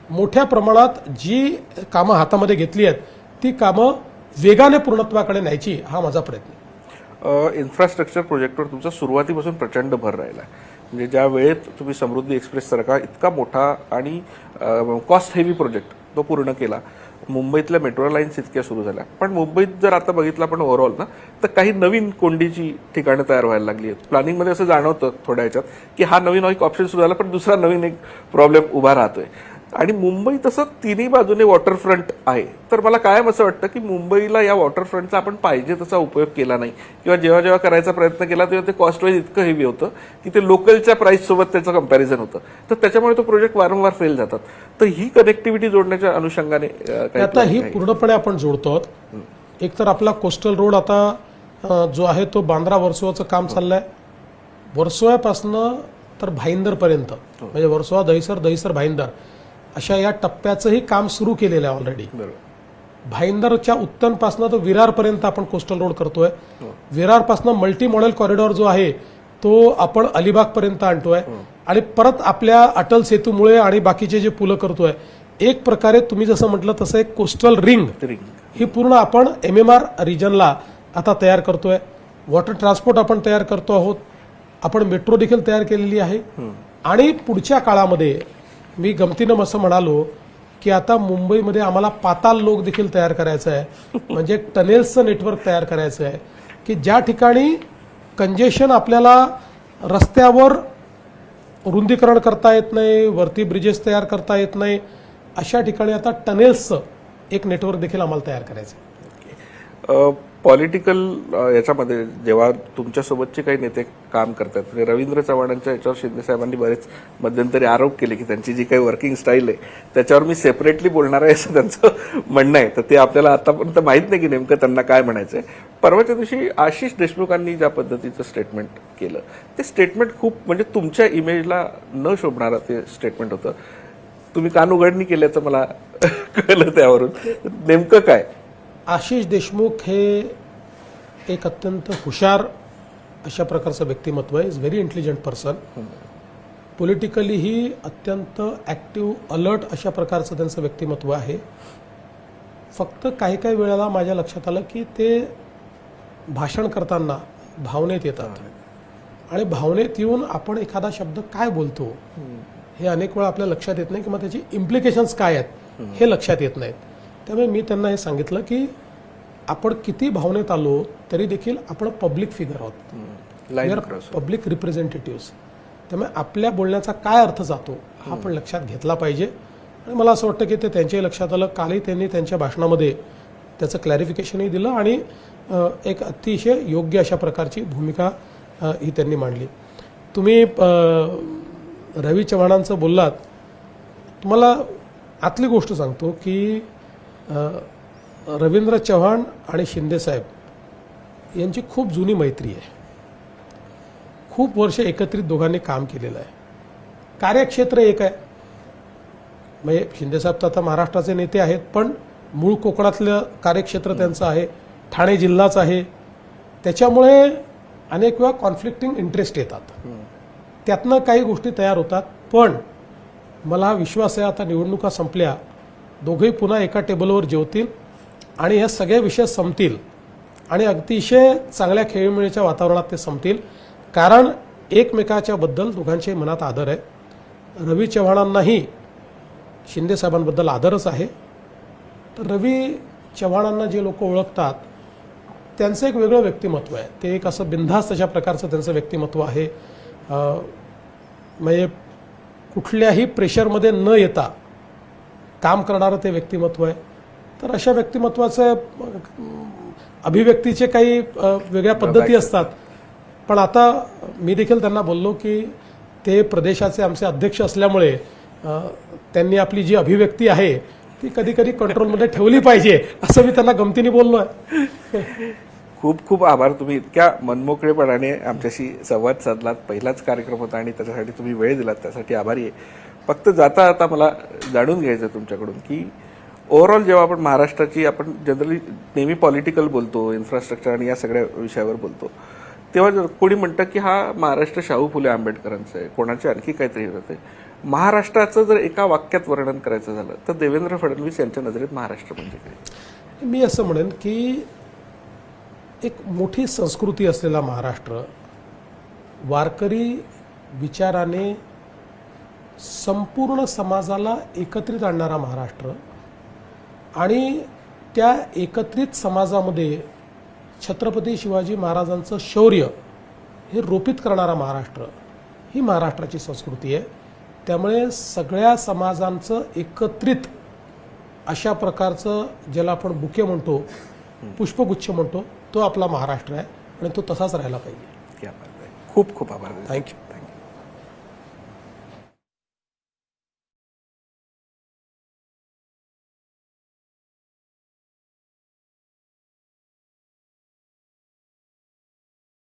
मोठ्या प्रमाणात जी कामं हातामध्ये घेतली आहेत ती कामं वेगाने पूर्णत्वाकडे न्यायची हा माझा प्रयत्न. इन्फ्रास्ट्रक्चर प्रोजेक्टवर तुमचा सुरुवातीपासून प्रचंड भर राहिला. म्हणजे ज्या वेळेत तुम्ही समृद्धी एक्सप्रेस सारखा इतका मोठा आणि कॉस्ट हेवी प्रोजेक्ट तो पूर्ण केला, मुंबईतल्या मेट्रो लाईन्स इतक्या सुरू झाल्या, पण मुंबईत जर आता बघितलं आपण ओव्हरऑल ना तर काही नवीन कोंडीची ठिकाणं तयार व्हायला लागली आहेत. प्लॅनिंगमध्ये असं जाणवतं थोड्या ह्याच्यात की हा नवीन एक ऑप्शन सुरू झाला पण दुसरा नवीन एक प्रॉब्लेम उभा राहतोय. आणि मुंबई तसं तिन्ही बाजूने वॉटरफ्रंट आहे, तर मला कायम असं वाटतं की मुंबईला या वॉटरफ्रंटचा आपण पाहिजे तसा उपयोग केला नाही किंवा जेव्हा जेव्हा करायचा प्रयत्न केला तेव्हा ते कॉस्ट वाईज इतकं हेवी होतं की ते लोकलच्या प्राईस सोबत त्याचं कंपॅरिझन होतं, तर त्याच्यामुळे तो प्रोजेक्ट वारंवार फेल जातात. तर ही कनेक्टिव्हिटी जोडण्याच्या अनुषंगाने आता ही पूर्णपणे आपण जोडतो. एक तर आपला कोस्टल रोड आता जो आहे तो बांद्रा वर्सोवाचं काम चाललंय. वर्सोव्यापासनं तर भाईंदरपर्यंत म्हणजे वर्सोवा दहिसर, दहिसर भाईंदर अशा या टप्प्याचंही काम सुरू केलेलं आहे ऑलरेडी. भाईंदरच्या उत्तनपासनं तर विरारपर्यंत आपण कोस्टल रोड करतोय. विरारपासनं मल्टी मॉडेल कॉरिडॉर जो आहे तो आपण अलिबागपर्यंत आणतोय आणि परत आपल्या अटल सेतूमुळे आणि बाकीचे जे पुलं करतोय. एक प्रकारे तुम्ही जसं म्हटलं तसं एक कोस्टल रिंग ही पूर्ण आपण MMR रिजनला आता तयार करतोय. वॉटर ट्रान्सपोर्ट आपण तयार करतो आहोत. आपण मेट्रो देखील तयार केलेली आहे आणि पुढच्या काळामध्ये मी गमतीनं असं म्हणालो की आता मुंबईमध्ये आम्हाला पाताल लोक देखील तयार करायचं आहे, म्हणजे टनेल्सचं नेटवर्क तयार करायचं आहे की ज्या ठिकाणी कंजेशन आपल्याला रस्त्यावर रुंदीकरण करता येत नाही, वरती ब्रिजेस तयार करता येत नाही, अशा ठिकाणी आता टनेल्सचं एक नेटवर्क देखील आम्हाला तयार करायचं आहे. पॉलिटिकल याच्यामध्ये जेव्हा तुमच्यासोबतचे काही नेते काम करतात, म्हणजे रवींद्र चव्हाणांच्या याच्यावर शिंदे साहेबांनी बरेच मध्यंतरी आरोप केले की त्यांची जी काही वर्किंग स्टाईल आहे त्याच्यावर मी सेपरेटली बोलणार आहे असं त्यांचं म्हणणं आहे. तर ते आपल्याला आतापर्यंत माहीत नाही की नेमकं त्यांना काय म्हणायचं आहे. परवाच्या दिवशी आशिष देशमुखांनी ज्या पद्धतीचं स्टेटमेंट केलं ते स्टेटमेंट खूप म्हणजे तुमच्या इमेजला न शोभणारं ते स्टेटमेंट होतं. तुम्ही कान उघडणी केल्याचं मला कळलं त्यावरून नेमकं काय? आशिष देशमुख हे एक अत्यंत हुशार अशा प्रकारचं व्यक्तिमत्व आहे. Is very intelligent person. पॉलिटिकलीही अत्यंत ॲक्टिव्ह अलर्ट अशा प्रकारचं त्यांचं व्यक्तिमत्व आहे. फक्त काही काही वेळेला माझ्या लक्षात आलं की ते भाषण करताना भावनेत येतात आणि भावनेत येऊन आपण एखादा शब्द काय बोलतो हे अनेक वेळा आपल्या लक्षात येत नाही किंवा त्याची इम्प्लिकेशन्स काय आहेत हे लक्षात येत नाहीत. त्यामुळे मी त्यांना हे सांगितलं की आपण किती भावनेत आलो तरी देखील आपण पब्लिक फिगर आहोत, पब्लिक रिप्रेझेंटेटिव्ह. त्यामुळे आपल्या बोलण्याचा काय अर्थ जातो हा आपण लक्षात घेतला पाहिजे. आणि मला असं वाटतं की ते त्यांच्याही लक्षात आलं. कालही त्यांनी त्यांच्या भाषणामध्ये त्याचं क्लॅरिफिकेशनही दिलं आणि एक अतिशय योग्य अशा प्रकारची भूमिका ही त्यांनी मांडली. तुम्ही रवी चव्हाणांचं बोललात. तुम्हाला आतली गोष्ट सांगतो की रवींद्र चव्हाण आणि शिंदेसाहेब यांची खूप जुनी मैत्री आहे. खूप वर्ष एकत्रित दोघांनी काम केलेलं आहे. कार्यक्षेत्र एक आहे. म्हणजे शिंदेसाहेब तर आता महाराष्ट्राचे नेते आहेत पण मूळ कोकणातलं कार्यक्षेत्र त्यांचं आहे, ठाणे जिल्हाच आहे. त्याच्यामुळे अनेक वेळा कॉन्फ्लिक्टिंग इंटरेस्ट येतात, त्यातनं काही गोष्टी तयार होतात. पण मला हा विश्वास आहे आता निवडणुका संपल्या, दोघेही पुन्हा एका टेबलवर जेवतील आणि ह्या सगळे विषय संपतील आणि अतिशय चांगल्या खेळीमेळीच्या वातावरणात ते संपतील. कारण एकमेकाच्या बद्दल दोघांच्याही मनात आदर आहे. रवी चव्हाणांनाही शिंदेसाहेबांबद्दल आदरच आहे. तर रवी चव्हाणांना जे लोक ओळखतात त्यांचं एक वेगळं व्यक्तिमत्व आहे. ते एक असं बिनधास्त अशा प्रकारचं त्यांचं व्यक्तिमत्व आहे. म्हणजे कुठल्याही प्रेशरमध्ये न येता काम करणारं ते व्यक्तिमत्व आहे. तर अशा व्यक्तिमत्वाचं अभिव्यक्तीचे काही वेगळ्या पद्धती असतात. पण आता मी देखील त्यांना बोललो की ते प्रदेशाचे आमचे अध्यक्ष असल्यामुळे त्यांनी आपली जी अभिव्यक्ती आहे ती कधी कधी कंट्रोलमध्ये ठेवली पाहिजे असं मी त्यांना गमतीने बोललो आहे. खूप खूप आभार. तुम्ही इतक्या मनमोकळेपणाने आमच्याशी संवाद साधलात. पहिलाच कार्यक्रम होता आणि त्याच्यासाठी तुम्ही वेळ दिलात, त्यासाठी आभारी आहे. फक्त जाता आता मला जाणून घ्यायचं तुमच्याकडून की ओव्हरऑल जेव्हा आपण महाराष्ट्राची, आपण जनरली नेहमी पॉलिटिकल बोलतो, इन्फ्रास्ट्रक्चर आणि या सगळ्या विषयावर बोलतो, तेव्हा कोणी म्हणतं की हा महाराष्ट्र शाहू फुले आंबेडकरांचं आहे, कोणाचे आणखी काहीतरी होतं. महाराष्ट्राचं जर एका वाक्यात वर्णन करायचं झालं तर देवेंद्र फडणवीस यांच्या नजरेत महाराष्ट्र म्हणजे काय? मी असं म्हणेन की एक मोठी संस्कृती असलेला महाराष्ट्र, वारकरी विचाराने संपूर्ण समाजाला एकत्रित आणणारा महाराष्ट्र आणि त्या एकत्रित समाजामध्ये छत्रपती शिवाजी महाराजांचं शौर्य हे रोपित करणारा महाराष्ट्र, ही महाराष्ट्राची संस्कृती आहे. त्यामुळे सगळ्या समाजांचं एकत्रित अशा प्रकारचं ज्याला आपण बुके म्हणतो, पुष्पगुच्छ म्हणतो, तो आपला महाराष्ट्र आहे आणि तो तसाच राहायला पाहिजे. खूप खूप आभार. थँक्यू.